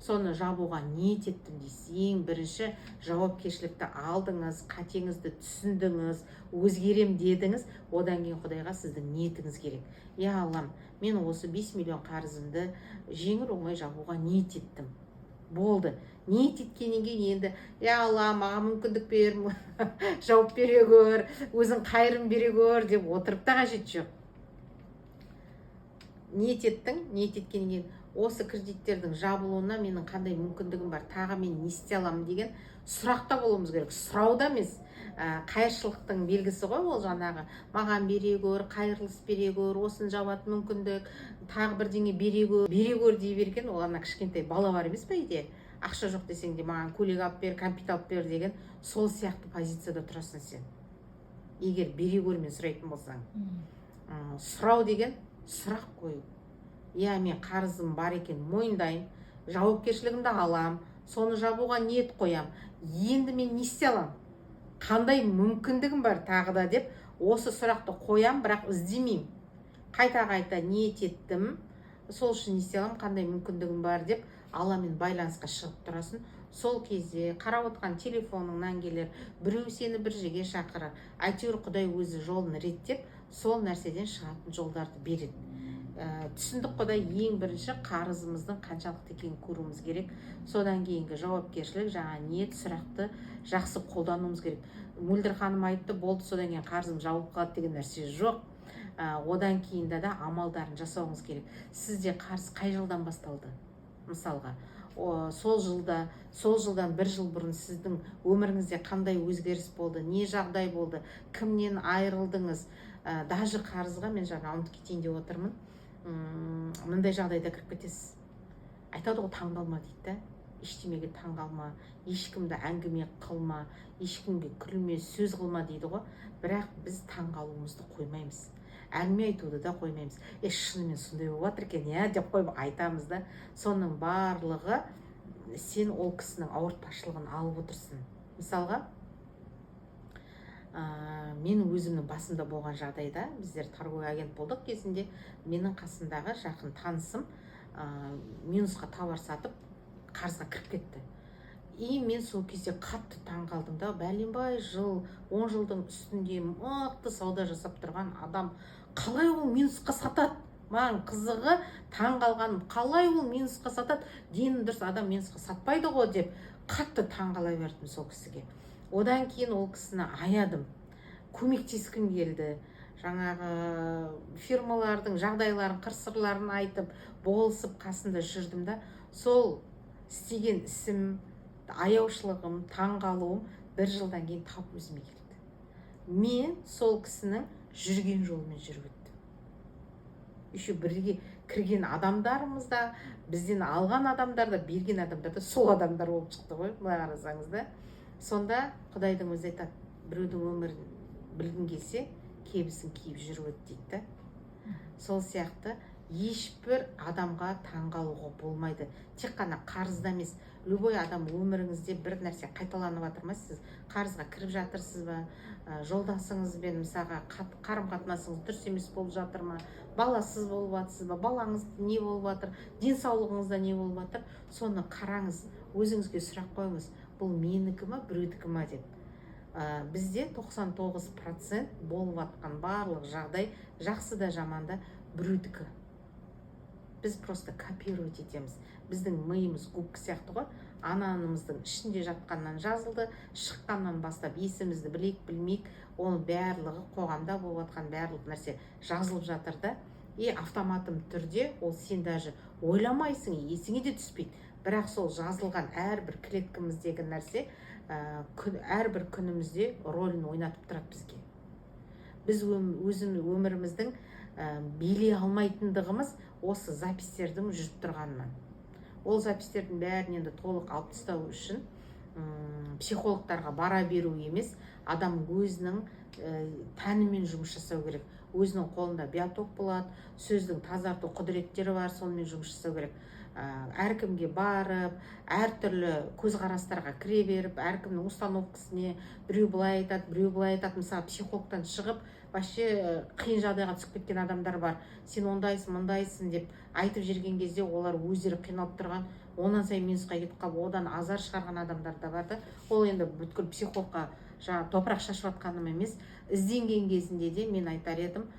соны жабуға ниет еттім дейсіз. Ең бірінші жауапкершілікті алдыңыз, қатеңізді түсіндіңіз, өзгерем дедіңіз, одан кейін Құдайға сіздің ниетіңіз керек. Иә, Аллам, мен осы 5 миллион қарызымды жеңіл оңай жабуға ниет еттім. Болды. Ниет еткеннен кейін енді, иә, Алла, маған мүмкіндік бер, жауап бере көр, өзің қайырын бере көр деп отырып та қажет жоқ. Ниет еттің, ниет еткеннен кейін осы кредиттердің жабылуына менің қандай мүмкіндігім бар, тағы мен не істей аламын деген сұрақта болуымыз керек. Сұрауда емес, қайыршылықтың белгісі ғой ол, жаңағы маған бере көр, қайырлыс бере көр, осыны жабатын мүмкіндік, тағы бірдеңе бере көр дей берген, ол ана кішкентай бала бар емес пе үйде? Ақша жоқ десең де маған көйлек алып бер, кәмпит алып бер деген, сол сияқты позицияда тұрасың сен. Егер бере көрмен сұрайтын болсаң. Сұрау деген сұрақ қою. Иә, мен қарызым бар екен, мойындайын, жауапкершілігімді алам, соны жабуға ниет қоям. Енді мен не істей алам? Қандай мүмкіндігім бар тағы да деп, осы сұрақты қоям, бірақ іздемеймін. Қайта-қайта ниет еттім, сол үшін не істей алам, қандай мүмкіндігім бар деп, Алламен байланысқа шығып тұрасың. Сол кезде қарап отқан телефоныңнан келер, біреу сені бір жерге шақырар, әйтеуір Құдай өзі жолын реттеп, сол нәрседен шығатын жолдарды береді. Түсіндік Құдай, ең бірінші қарызымыздың қаншалықты екенін көруіміз керек. Содан кейінгі жауапкершілік, жаңа ниет, сұрақты жақсы қолдануымыз керек. Мөлдір ханым айтты, болды, содан кейін қарызым жабылып қалады деген нәрсе жоқ. Одан кейін да амалдарын жасауыңыз керек. Сізде қарыз қай жылдан басталды? Мысалға, сол жылдан бір жыл бұрын сіздің өміріңізде қандай өзгеріс болды, не жағдай болды, кімнен айырылдыңыз? Даже қарызға мен жаңа ұмытып кетейін деп отырмын. Мындай жағдайда кіріп кетесіз. Айтады ғой, таңғалма дейді да. Ештемеге таңғалма, ешкімді әңгіме қылма, ешкімге күлме, сөз қылма дейді ғой. Бірақ біз таңғалуымызды қоймаймыз. Әңгіме айтуды да қоймаймыз. Шынымен сондай болып жатыр екен, иә деп қойып айтамыз да. Соның барлығы сен ол кісінің ауыртпашылығын алып отырсың. Мысалға, мен өзімнің басымда болған жағдайда, біздер торговый агент болдық кезінде, менің қасымдағы жақын танысым минусқа товар сатып қарызға кіріп кетті. И мен сол кезде қатты таң қалдым да, бәленбай жыл 10 жылдың үстінде мықты сауда жасап тұрған адам қалай ол минусқа сатады? Маған қызығы, таң қалғаным, қалай ол минусқа сатады? Дені дұрыс адам минусқа сатпайды ғой деп қатты таң қала бердім сол кісіге. Одан кейін ол кісіні аядым, көмектескім келді. Жаңағы фирмалардың жағдайларын, қыр-сырларын айтып, болысып қасында жүрдім да, сол істеген ісім, аяушылығым, таң қалуым 1 жылдан кейін тап өзіме келді. Мен сол кісінің жүрген жолымен жүріп өттім. Еще бірге кірген адамдарымыз да, бізден алған адамдар да, берген адамдар да сол адамдар болып шықты ғой, былай қарасаңыз да. Сонда Құдайдың өзі айтады, біреудің өмірін білгің келсе, кебісін киіп жүріп өт дейді да. Сол сияқты ешбір адамға таңғалуға болмайды. Тек қана қарызда емес, любой адам өміріңізде бір нәрсе қайталанып жатыр ма? Сіз қарызға кіріп жатырсыз ба? Жолдасыңызбен мысалға қарым-қатынасыңыз дұрыс емес болып жатыр ма? Баласыз болып жатсыз ба? Балаңыз не болып жатыр? Денсаулығыңызда не болып жатыр? Соны қараңыз, өзіңізге сұрақ қойыңыз. Бұл менікі ма, біреудікі ма деп. Бізде 99% болып жатқан барлық жағдай, жақсы да жаман да біреудікі. Біз просто копировать етеміз. Біздің миымыз губка сияқты ғой. Анамыздың ішінде жатқаннан жазылды, шыққаннан бастап есімізді білейік білмейік, оның барлығы қоғамда болып жатқан барлық нәрсе жазылып жатыр да. И автоматым түрде ол сен даже ойламайсың, есіңе де түспейді. Бірақ сол жазылған әрбір клеткамыздегі нәрсе әрбір күнімізде рөлін ойнатып тұрады бізге. Біз өміріміздің билей алмайтындығымыз осы запистердің жүріп тұрғанынан. Ол запистердің бәрін енді толық алып тастау үшін психологтарға бара беру емес, адам өзінің тәнімен жұмыс жасау керек. Өзінің қолында биоток болады, сөздің тазарту құдіреттері бар, сонымен жұмыс жасау керек. Әркімге барып, әртүрлі көзқарастарға кіре беріп, әркімнің установкасына біреу былай айтады, біреу былай айтады. Мысалы, психологтан шығып, вообще қиын жағдайға түсіп кеткен адамдар бар. Сен ондайсың, мұндайсың деп айтып жүрген кезде олар өздері қиналып тұрған, онан сайын минусқа кетіп қалып, одан азар шығарған адамдар да бар да. Ол енді бүткіл психологқа жаңа топырақ шашып жатқаным емес, ізденген кезінде де мен айтар едім,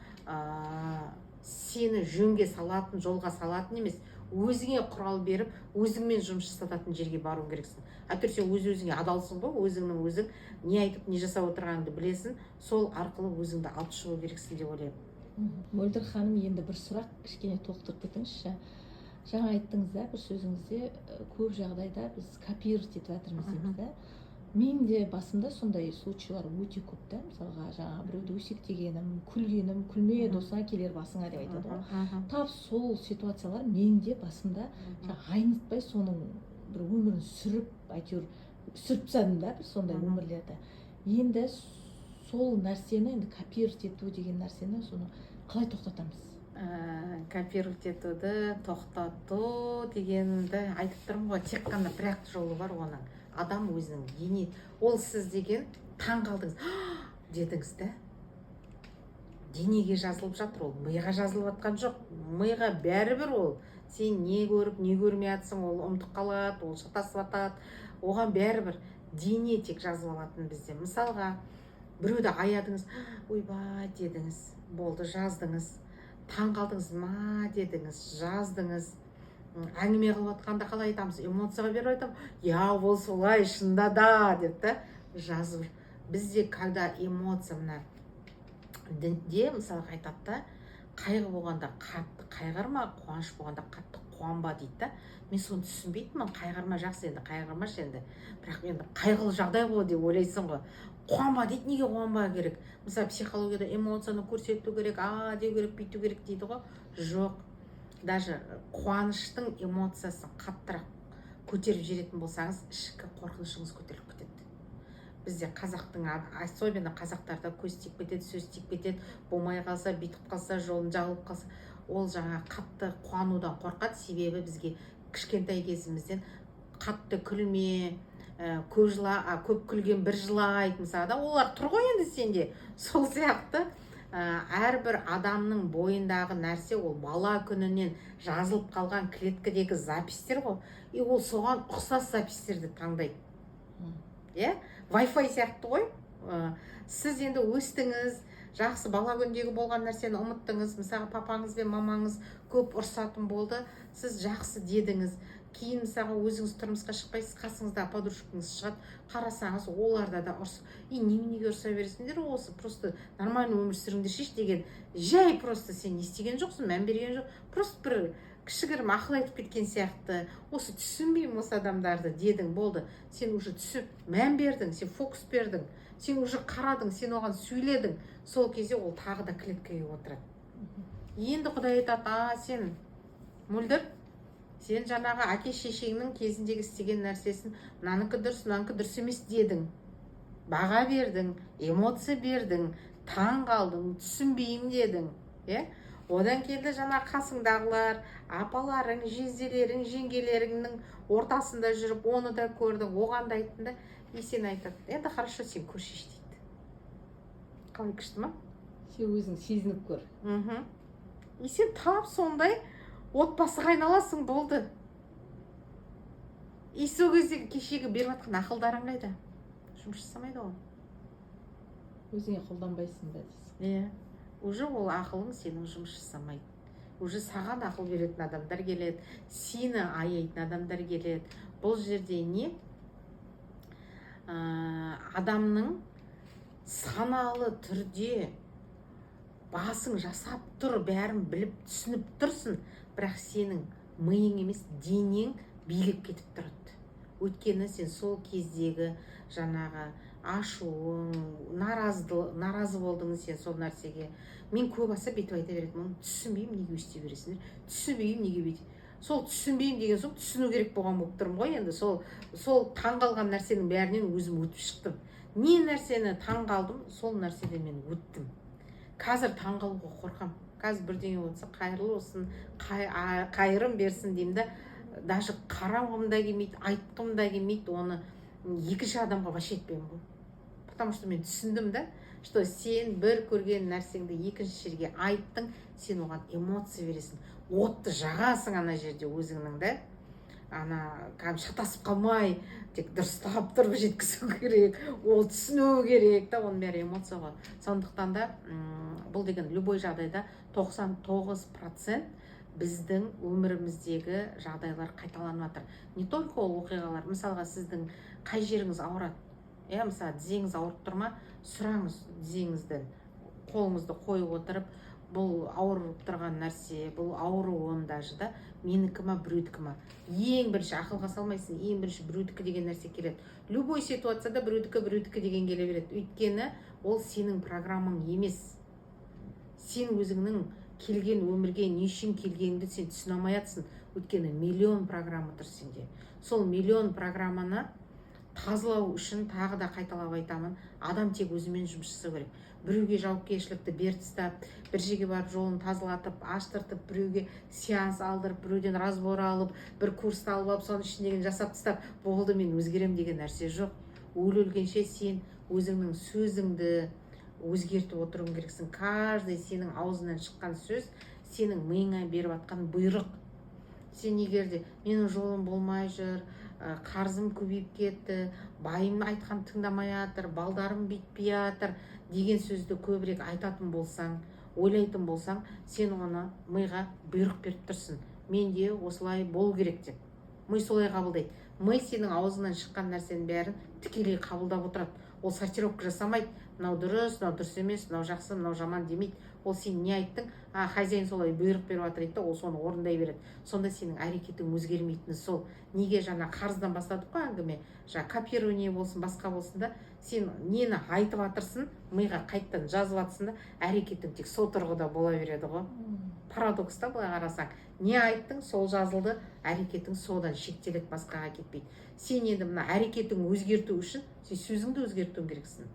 сені жөнге салатын, жолға салатын емес, өзіңе құрал беріп, өзіңмен жұмыс жасататын жерге бару керексің. Әйтеуір сен өз-өзіңе адалсың ғой, өзіңнің өзің не айтып, не жасап отырғаныңды білесің, сол арқылы өзіңді алып шығу керексің деп ойлаймын. Мөлдір ханым, енді бір сұрақ кішкене толықтырып кетіңізші. Жаңа айттыңыз да, бір сөзіңізде көп жағдайда біз копировать етіп жатырмыз дейміз да. Мен де басымда сондай случайлар өте көп та. Мысалға, жаңа біреуді өсектегенім, күлгенім, күлме досыңа келер басыңа деп айтады ғой. Тап сол ситуациялар мен де басымда айнытпай соның бір өмірін сүріп, әйтеуір сүріп тастадым да, бір сондай өмірлерді. Енді сол нәрсені, енді копировать ету деген нәрсені, соны қалай тоқтатамыз? Копировать етуді тоқтату дегенді айтып тұрмын ғой, тек қана бір-ақ жолы бар оның. Адам өзінің дене, ол сіз деген таң қалдыңыз, дедіңіз да, денеге жазылып жатыр, ол миға жазылып жатқан жоқ. Миға бәрібір ол, сен не көріп, не көрмей жатсың, ол ұмытып қалады, ол шатасып жатады, оған бәрібір дене тек жазып алатын бізде. Мысалға, біреуді аядыңыз, ойбай дедіңіз, болды, жаздыңыз, таң қалдыңыз, ма дедіңіз, жаздыңыз. Әңгіме қылып жатқанда қалай айтамыз, эмоцияға беріп айтамын, я ол солай шында да деп та жазып. Бізде когда эмоция мына дінде мысалға айтады да, қайғы болғанда қатты қайғырма, қуаныш болғанда қатты қуанба дейді да. Мен соны түсінбейтінмін, қайғырма жақсы, енді қайғырмашы енді, бірақ енді қайғылы жағдай ғой деп ойлайсың ғой. Қуанба дейді, неге қуанба керек? Мысалы психологияда эмоцияны көрсету керек, деу керек, бүйту керек дейді ғой. Жоқ. Даже қуаныштың эмоциясын қаттырақ көтеріп жіберетін болсаңыз, ішкі қорқынышыңыз көтеріліп кетеді. Бізде қазақтың, особенно қазақтарда көз тиіп кетеді, сөз тиіп кетеді, болмай қалса, бүйтіп қалса, жолын жағылып қалса, ол жаңа қатты қуанудан қорқады. Себебі бізге кішкентай кезімізден қатты күлме, көп күлген бір жылайды мысалы да, олар тұр ғой енді сенде. Сол сияқты әрбір адамның бойындағы нәрсе ол бала күнінен жазылып қалған клеткадегі запистер ғой. И ол соған ұқсас запистерді таңдайды. иә, Wi-Fi сияқты ғой. Сіз енді өстіңіз, жақсы бала күндегі болған нәрсені ұмыттыңыз. Мысалы папаңыз бен мамаңыз көп ұрсатын болды, сіз жақсы дедіңіз. Кейін мысалы өзіңіз тұрмысқа шықпайсыз, қасыңызда подружкаңыз шығады, қарасаңыз оларда да ұрыс. Неге ұрса бересіңдер, осы просто нормальный өмір сүріңдерші деген, жай просто сен не істеген жоқсың, мән берген жоқ, просто бір кішігірім ақыл айтып кеткен сияқты. Осы түсінбеймін осы адамдарды дедің, болды. Сен уже түсіп мән бердің, сен фокус бердің, сен уже қарадың, сен оған сөйледің. Сол кезде ол тағы да клеткаға отырады. Енді Құдай айтады, сен мөлдір, сен жаңағы әке шешеңнің кезіндегі істеген нәрсесін мынанікі дұрыс емес дедің, баға бердің, эмоция бердің, таң қалдың, түсінбеймін дедің, одан келді жаңа қасыңдағылар, апаларың, жезделерің, жеңгелеріңнің ортасында жүріп оны да көрдің, оған да айттың да, сен айтады, енді хорошо, сен көршеш дейді. Қалай күшті ма? Сен өзің сезініп көр. Сен тап сондай отбасыға айналасың, болды. Сол кездегі кешегі беріп жатқан ақылдарың қайда? Жұмыс жасамайды ол. Өзіңе қолданбайсың ба дейсің? Уже ол ақылың сенің жұмыс жасамайды. Уже саған ақыл беретін адамдар келеді, сені аяйтын адамдар келеді. Бұл жерде не? Адамның саналы түрде басың жасап тұр, бәрін біліп түсініп тұрсың, бірақ сенің миың емес, денең билеп кетіп тұрады. Өйткені сен сол кездегі жаңағы ашуың, наразы болдың сен сол нәрсеге. Мен көп аса бетіп айта беретінмін, түсінбеймін, неге өсте бересіңдер, түсінбеймін, неге бет. Сол түсінбеймін деген соң түсіну керек болған болып тұрмын ғой. Енді сол таңғалған нәрсенің бәрінен өзім өтіп шықтым. Не нәрсені таңғалдым, сол нәрседен мен өттім. Қазір таңғалуға қорқам. Қазір бірдеңе болса қайырлы болсын, қайырым берсін деймін да, даже қарауым да келмейді, айтқым да келмейді, оны екінші адамға вообще етпеймін ғой. Потому что мен түсіндім да, что сен бір көрген нәрсеңді екінші жерге айттың, сен оған эмоция бересің, отты жағасың ана жерде өзіңнің да. Шатасып қалмай, тек дұрыстап тұрып жеткізу керек, ол түсіну керек та, оның бәрі эмоция ғой. Сондықтан да бұл деген любой жағдайда 99% біздің өміріміздегі жағдайлар қайталанып жатыр. Не только ол оқиғалар, мысалға сіздің қай жеріңіз ауырады, мысалы тізеңіз ауырып тұр ма, сұраңыз тізеңізден, қолыңызды қойып отырып, бұл ауырып тұрған нәрсе, бұл ауруым даже да, менікі ма, біреудікі ма. Ең бірінші ақылға салмайсың, ең бірінші біреудікі деген нәрсе келеді. Любой ситуацияда біреудікі деген келе береді. Өйткені ол сенің программаң емес. Сен өзіңнің келген өмірге не үшін келгеніңді сен түсіне алмайсың. Өйткені миллион программа тұр сенде. Сол миллион программаны тазалау үшін тағы да қайталап айтамын, адам тек өзімен жұмыс жасау керек. Біреуге жауапкершілікті бер тастап, бір жерге барып жолын тазалатып, аштыртып, біреуге сеанс алдырып, біреуден разбор алып, бір курсты алып, соның ішіндегін жасап тастап, болды мен өзгерем деген нәрсе жоқ. Өлгенше сен өзіңнің сөзіңді өзгертіп отыруың керексің. Каждый сенің аузынан шыққан сөз сенің миыңа беріп жатқан бұйрық. Сен егерде менің жолым болмай жүр, қарызым көбейіп кетті, байым айтқан тыңдамай жатыр, балдарым бүйтпей жатыр деген сөзді көбірек айтатын болсаң, ойлайтын болсаң, сен оны миға бұйрық беріп тұрсың. Менде осылай болу керек деп. Ми солай қабылдайды. Ми сенің аузынан шыққан нәрсенің бәрін тікелей қабылдап отырады. Ол сортировка жасамайды. Мынау дұрыс емес, мынау жақсы, мынау жаман демейді. Ол сен не айттың? Хозяин солай бұйрық беріп жатыр дейді, ол соны орындай береді. Сонда сенің әрекетің өзгермейтіні сол. Неге жаңа қарыздан бастадық қой әңгіме? Жаңа копирование болсын, басқа болсын да, сен нені айтып жатырсың, миға қайттан жазып жатсың да, әрекетің тек сол тұрғыда бола береді ғой. Парадокс та былай қарасаң. Не айттың, сол жазылды, әрекетің содан шектеледі, басқаға кетпейді. Сен енді мына әрекетің өзгерту үшін, сен сөзіңді өзгертуің керексің.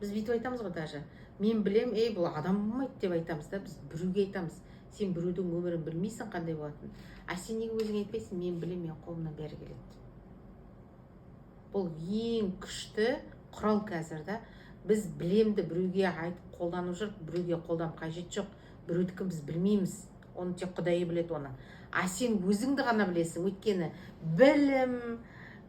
Біз бүйтіп айтамыз ғой даже. Мен білем, бұл адам болмайды деп айтамыз да, біз біреуге айтамыз. Сен біреудің өмірін білмейсің қандай болатынын. Сен неге өзің айтпайсың, мен білем, мен қолымнан бәрі келеді. Бұл ең күшті құрал қазір да. Біз білемді біреуге айтып қолданып жүріп, біреуге қолданып қажет жоқ. Біреудікі біз білмейміз. Оны тек Құдай біледі оны. Сен өзіңді ғана білесің. Өйткені білім,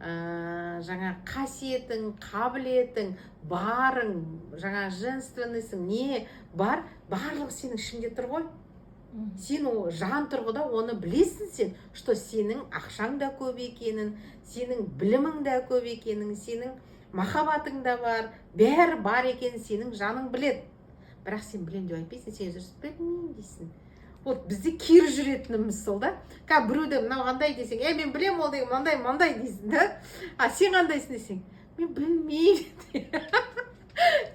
жаңа қасиетің, қабілетің, барың, жаңа женственныйсың, не бар, барлығы сенің ішіңде тұр ғой. Сен жан тұрғыда оны білесің сен, что сенің ақшаң да көп екенін, сенің білімің да көп екенін, сенің махаббатың да бар, бәрі бар екенін сенің жаның білет. Бірақ сен білем деп айтпайсың, сен жүрсің, білмеймін дейсің. Вот бізде кері жүретініміз сол да. Біреуді мынау қандай десең, мен білем ол деген мынандай дейсің да. Сен қандайсың десең, мен білмеймін.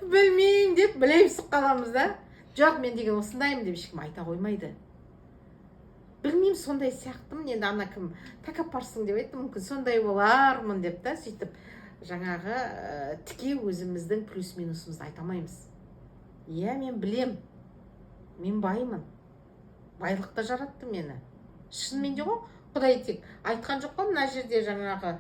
Білмеймін деп білемсіп қаламыз да. Жоқ, мен деген осындаймын деп ешкім айта қоймайды. Білмеймін, сондай сияқтымын, енді ана кім тәкаппарсың деп айтты, мүмкін сондай болармын деп та, сөйтіп жаңағы тіке өзіміздің плюс-минусымызды айта алмаймыз. Иә, мен білем, мен баймын, байлықта жаратты мені. Шынымен де ғой, Құдай тек айтқан жоқ қой мына жерде жаңағы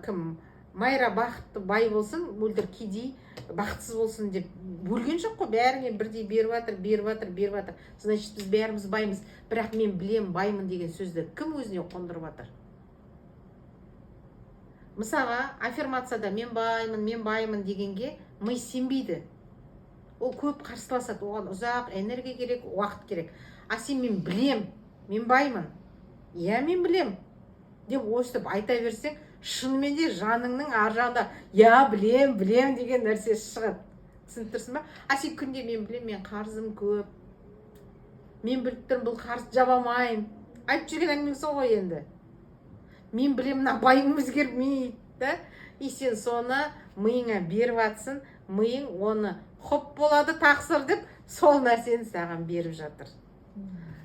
кім Майра бақытты бай болсын, мөлдір кедей бақытсыз болсын деп бөлген жоқ қой, бәріңе бірдей беріп жатыр. Значит, біз бәріміз баймыз. Бірақ мен білем баймын деген сөзді кім өзіне қондырып жатыр? Мысалға, аффирмацияда мен баймын дегенге ми сенбейді. Ол көп қарсыласады, оған ұзақ энергия керек, уақыт керек. Сен мен білем, мен баймын. Иә, мен білем деп өстіп айта берсең, шынымен де жаныңның ар жағында я білем деген нәрсе шығады. Түсініп тұрсың ба? Сен күнде мен білем, мен қарызым көп, мен біліп тұрмын, бұл қарызды жаба алмаймын. Айтып жүрген әңгімең сол ғой енді. Мен білем, мына байым өзгермейді. И сен соны миыңа беріп жатсың, миың оны хоп болады тақсыр деп сол нәрсені саған беріп жатыр.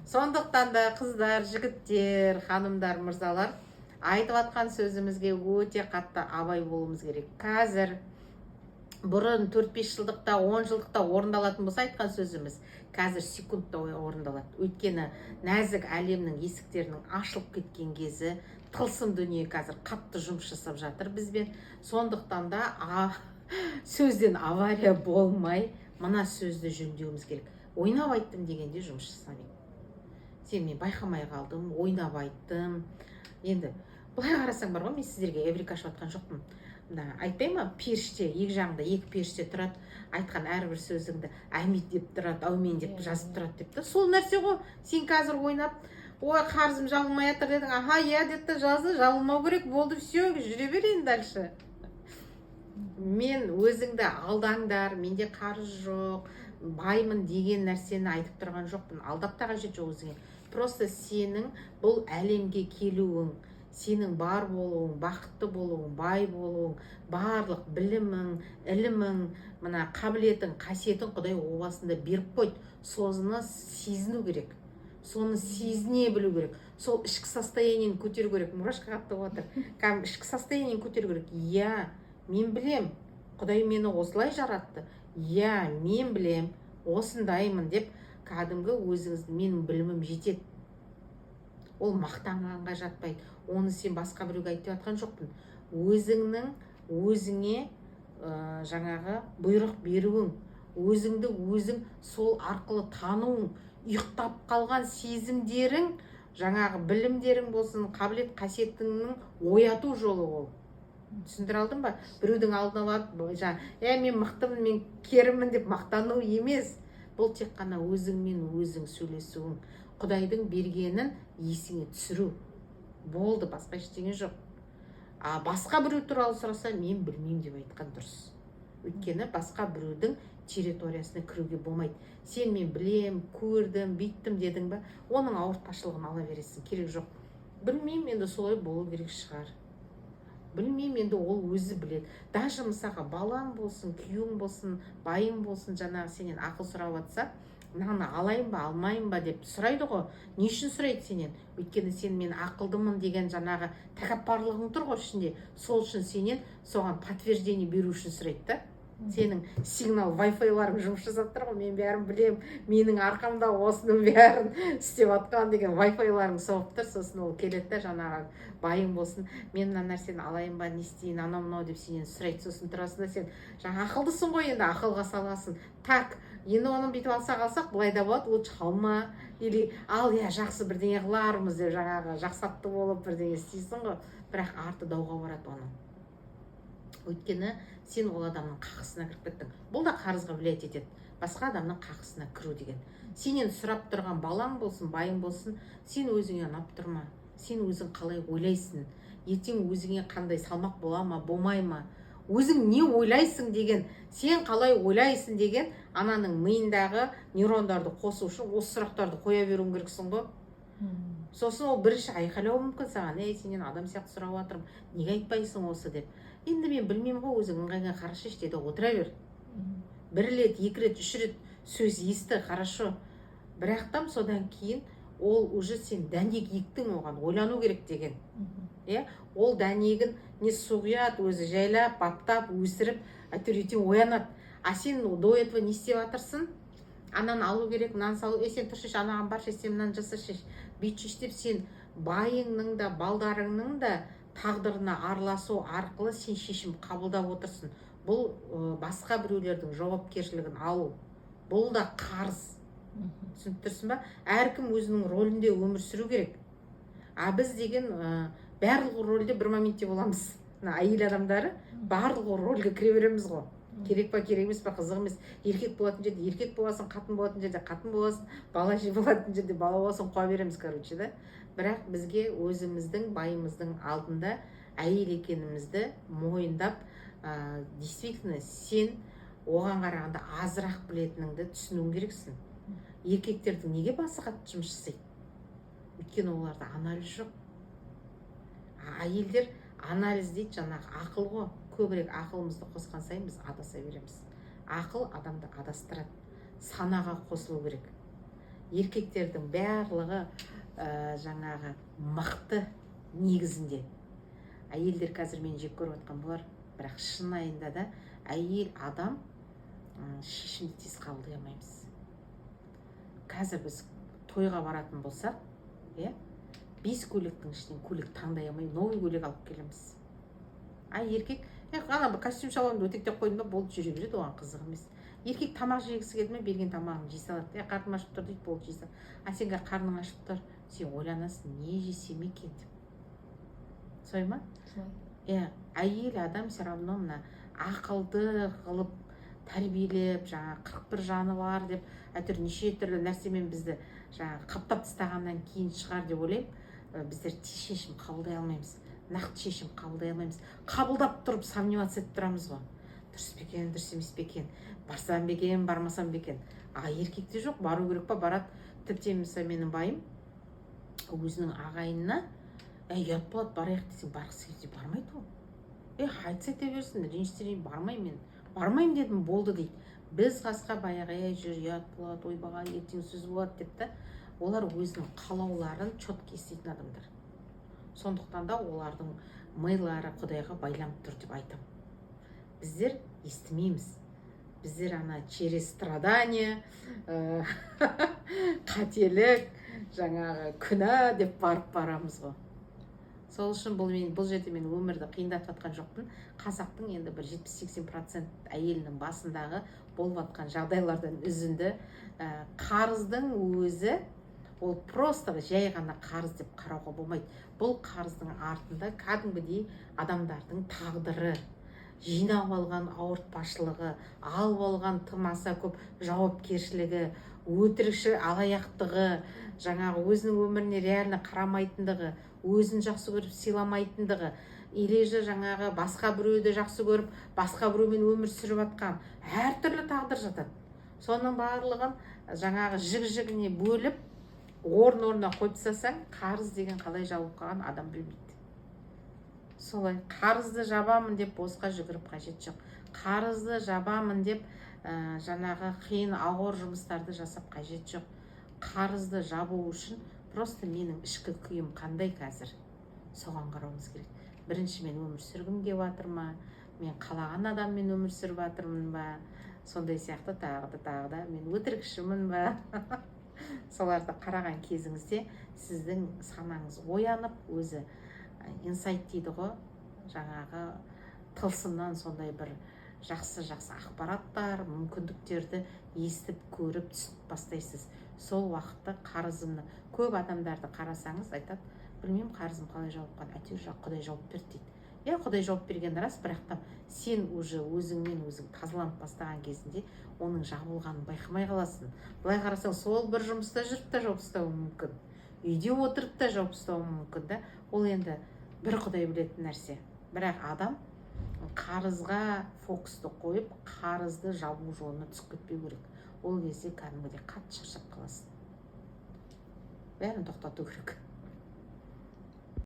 Сондықтан да қыздар, жігіттер, ханымдар, мырзалар, айтып атқан сөзімізге өте қатты абай болуымыз керек. Қазір бұрын 4-5 жылдықта, 10 жылдықта орындалатын болса айтқан сөзіміз, қазір секундта орындалады. Өйткені нәзік әлемнің есіктерінің ашылып кеткен кезі, тылсым дүние қазір қатты жұмыс жасап жатыр бізбен. Сондықтан да сөзден авария болмай, мына сөзді жөндеуіміз керек. Ойнап айттым дегенде жұмыс жасамайды. Сен мен байқамай қалдым, ойнап айттым. Енді былай қарасаң бар ғой, мен сіздерге эврика ашып жатқан жоқпын. Айтпай ма, періште, екі жағында екі періште тұрады, айтқан әрбір сөзіңді әмин деп тұрады, әумин деп жазып тұрады деп та. Сол нәрсе ғой. Сен қазір ойнап, ой, қарызым жабылмай жатыр дедің, иә деді, жазды, жабылмау керек, болды, все, жүре берейін дальше. Мен өзіңді алдаңдар, менде қарыз жоқ, баймын деген нәрсені айтып тұрған жоқпын. Алдап та қажет жоқ өзіңе. Просто сенің бұл әлемге келуің, сенің бар болуың, бақытты болуың, бай болуың, барлық білімің, ілімің, мына қабілетің, қасиетің Құдай о басында беріп қойды. Соны сезіну керек. Соны сезіне білу керек. Сол ішкі состояниені көтеру керек. Мурашка қатты отыр. Ішкі состояниені көтеру керек. Иә, мен білем, Құдай мені осылай жаратты. Иә, мен білем, осындаймын деп кәдімгі өзіңізді, менің білімім жетеді. Ол мақтанғанға жатпайды. Оны сен басқа біреуге айтып жатқан жоқпын. Өзіңнің өзіңе жаңағы бұйрық беруің, өзіңді өзің сол арқылы тануың, ұйықтап қалған сезімдерің, жаңағы білімдерің болсын, қабілет қасиетіңнің ояту жолы ол. Түсіндіре алдым ба? Біреудің алдына барып, мен мықтымын, мен керімін деп мақтану емес. Бұл тек қана өзіңмен өзің сөйлесуің, Құдайдың бергенін есіңе түсіру. Болды, басқа ештеңе жоқ. Басқа біреу туралы сұраса, мен білмеймін деп айтқан дұрыс. Өйткені басқа біреудің территориясына кіруге болмайды. Сен мен білем, көрдім, бүйттім дедің ба, оның ауыртпашылығын ала бересің, керек жоқ. Білмеймін, енді солай болу керек шығар. Білмеймін, енді ол өзі біледі. Даже мысалға балаң болсын, күйеуің болсын, байың болсын, жаңағы сенен ақыл сұрап жатса, мынаны алайын ба, алмайын ба деп сұрайды ғой. Не үшін сұрайды сенен? Өйткені сен мен ақылдымын деген жаңағы тәкаппарлығың тұр ғой ішінде. Сол үшін сенен соған подтверждение беру үшін сұрайды да. Сенің сигнал Wi-Fi-ларың жұмыс жасап тұр ғой, мен бәрін білем, менің арқамда осының бәрін істеп атқан деген Wi-Fi-ларың соғып тұр. Сосын ол келеді да, жаңағы байың болсын, мен мына нәрсені алайын ба, не істейін, анау мынау деп сенен сұрайды. Сосын тұрасың да, сен жаңа ақылдысың ғой, енді ақылға саласың. Так, енді оны бүйтіп алсақ былай да болады, лучше қалма, или ал жақсы бірдеңе қылармыз деп жаңағы жақсатты болып бірдеңе істейсің ғой, бірақ арты дауға барады оның. Өйткені сен ол адамның қақысына кіріп кеттің. Бұл да қарызға влиять етеді, басқа адамның қақысына кіру деген. Сенен сұрап тұрған балаң болсын, байың болсын, сен өзіңе ұнап тұрма, сен өзің қалай ойлайсың, ертең өзіңе қандай салмақ бола ма, болмай ма, өзің не ойлайсың деген, сен қалай ойлайсың деген ананың миындағы нейрондарды қосу үшін осы сұрақтарды қоя беруің керексің ғой. Сосын ол бірінші айқайлауы мүмкін саған, сенен адам сияқты сұрап жатырмын, неге айтпайсың осы деп. Енді мен білмеймін ғой, өзің ыңғайыңа қарашы деді, отыра бер. Бір рет, екі рет, үш рет сөз есті, хорошо. Бірақтам содан кейін ол уже сен дәнек ектің, оған ойлану керек деген. Ол дәнегін не сұғият, өзі жайлап, баптап, өсіріп, әйтеуір оянады. А сен до этого не істеп жатырсың? Ананы алу керек, мынаны салу, сен тұршы, анаған баршы, сен мынаны жасашы, бүйтші деп сен байыңның да, балдарыңның да тағдырына араласу арқылы сен шешім қабылдап отырсың. Бұл басқа біреулердің жауапкершілігін алу. Бұл да қарыз. Түсініп тұрсың ба? Әркім өзінің рөлінде өмір сүру керек. А біз деген барлық рөлде бір моментте боламыз. Әйел адамдары барлық рөлге кіре береміз ғой. Керек па, керек емес па, қызық емес. Еркек болатын жерде еркек боласың, қатын болатын жерде қатын боласың, бала болатын жерде бала боласың, қоя береміз, короче, да. Бірақ бізге өзіміздің байымыздың алдында әйел екенімізді мойындап, действительно сен оған қарағанда азырақ білетініңді түсінуің керексің. Еркектердің неге басы қатты жұмыс жасайды? Өйткені оларда анализ жоқ. Әйелдер анализ дейді, жаңағы ақыл ғой. Көбірек ақылымызды қосқан сайын біз адаса береміз. Ақыл адамды адастырады. Санаға қосылу керек. Еркектердің барлығы жаңағы мықты негізінде. Әйелдер қазір мен жек көріп отқан болар, бірақ шынайында да әйел адам шешімді тез қабылдай алмаймыз. Қазір біз тойға баратын болсақ, 5 көйлектің ішінен көйлек таңдай алмай, новый көйлек алып келеміз. Еркек, ана бір костюм шалбарымды өтектеп қойдым ба, болды, жүре береді, оған қызық емес. Еркек тамақ жегісі келді ме, берген тамағын жей салады. Қарным ашып тұр дейді, болды, жей салады. Сенге қарның ашып тұр, сен ойланасың, не жесем екен деп. Солай ма? Әйел адам все равно мына ақылды қылып тәрбиелеп, жаңа 41 жаны бар деп, әйтеуір неше түрлі нәрсемен бізді жаңа қаптап тастағаннан кейін шығар деп ойлаймын. Біздер шешім қабылдай алмаймыз. Нақты шешім қабылдай алмаймыз. Қабылдап тұрып сомневаться етіп тұрамыз ғой. Дұрыс па екен, дұрыс емес пе екен, барсам ба екен, бармасам ба екен. Еркекте жоқ, бару керек па, барады. Тіпті мысалы менің байым өзінің ағайынына ұят болады, барайық десең барғысы келсе бармайды ол. Айтса айта берсін, ренжістерін бармаймын дедім, болды дейді. Біз қасқа баяғы жүр, ұят болады, ойбаға ертең сөз болады деп та, олар өзінің қалауларын четко еститін адамдар. Сондықтан да олардың милары Құдайға байланып тұр деп айтам. Біздер естімейміз. Біздер через страдания, қателік, жаңағы күнә деп барамыз ғой. Сол үшін бұл жерде мен өмірді қиындатып жатқан жоқпын. Қазақтың енді бір 70-80% әйелінің басындағы болып жатқан жағдайлардан үзінді. Қарыздың өзі ол просто жай ғана қарыз деп қарауға болмайды. Бұл қарыздың артында кәдімгідей адамдардың тағдыры, жинап алған ауыртпашылығы, алып алған тым аса көп жауапкершілігі, өтірікші алаяқтығы, жаңағы өзінің өміріне реально қарамайтындығы, өзін жақсы көріп сыйламайтындығы, или же жаңағы басқа біреуді жақсы көріп, басқа біреумен өмір сүріп жатқан әртүрлі тағдыр жатады. Соның барлығын жаңағы жік-жігіне бөліп, орын-орнына қойып тастасаң, қарыз деген қалай жауып қалған адам білмейді. Солай, қарызды жабамын деп босқа жүгіріп қажет жоқ. Қарызды жабамын деп жаңағы қиын ауыр жұмыстарды жасап қажет жоқ. Қарызды жабу үшін просто менің ішкі күйім қандай қазір, соған қарауымыз керек. Бірінші мен өмір сүргім келіп жатыр ма, мен қалаған адаммен өмір сүріп жатырмын ба, сондай сияқты тағы да мен өтірікшімін ба. Соларды қараған кезіңізде сіздің санаңыз оянып, өзі инсайт дейді ғой, жаңағы тылсымнан сондай бір жақсы ақпараттар, мүмкіндіктерді естіп көріп түсіп бастайсыз. Сол уақытта қарызымны, көп адамдарды қарасаңыз айтады, білмеймін қарызым қалай жауып қалды, әйтеуір Құдай жауып берді дейді. Иә, Құдай жауап берген рас, бірақ та сен уже өзіңмен өзің тазаланып бастаған кезінде оның жабылғанын байқамай қаласың. Былай қарасаң, сол бір жұмыста жүріп та жауып тастауы мүмкін, үйде отырып та жауып тастауы мүмкін да. Ол енді бір Құдай білетін нәрсе. Бірақ адам қарызға фокусты қойып, қарызды жабу жолына түсіп кетпеу керек. Ол кезде кәдімгідей қатты шаршап қаласың. Бәрін тоқтату керек.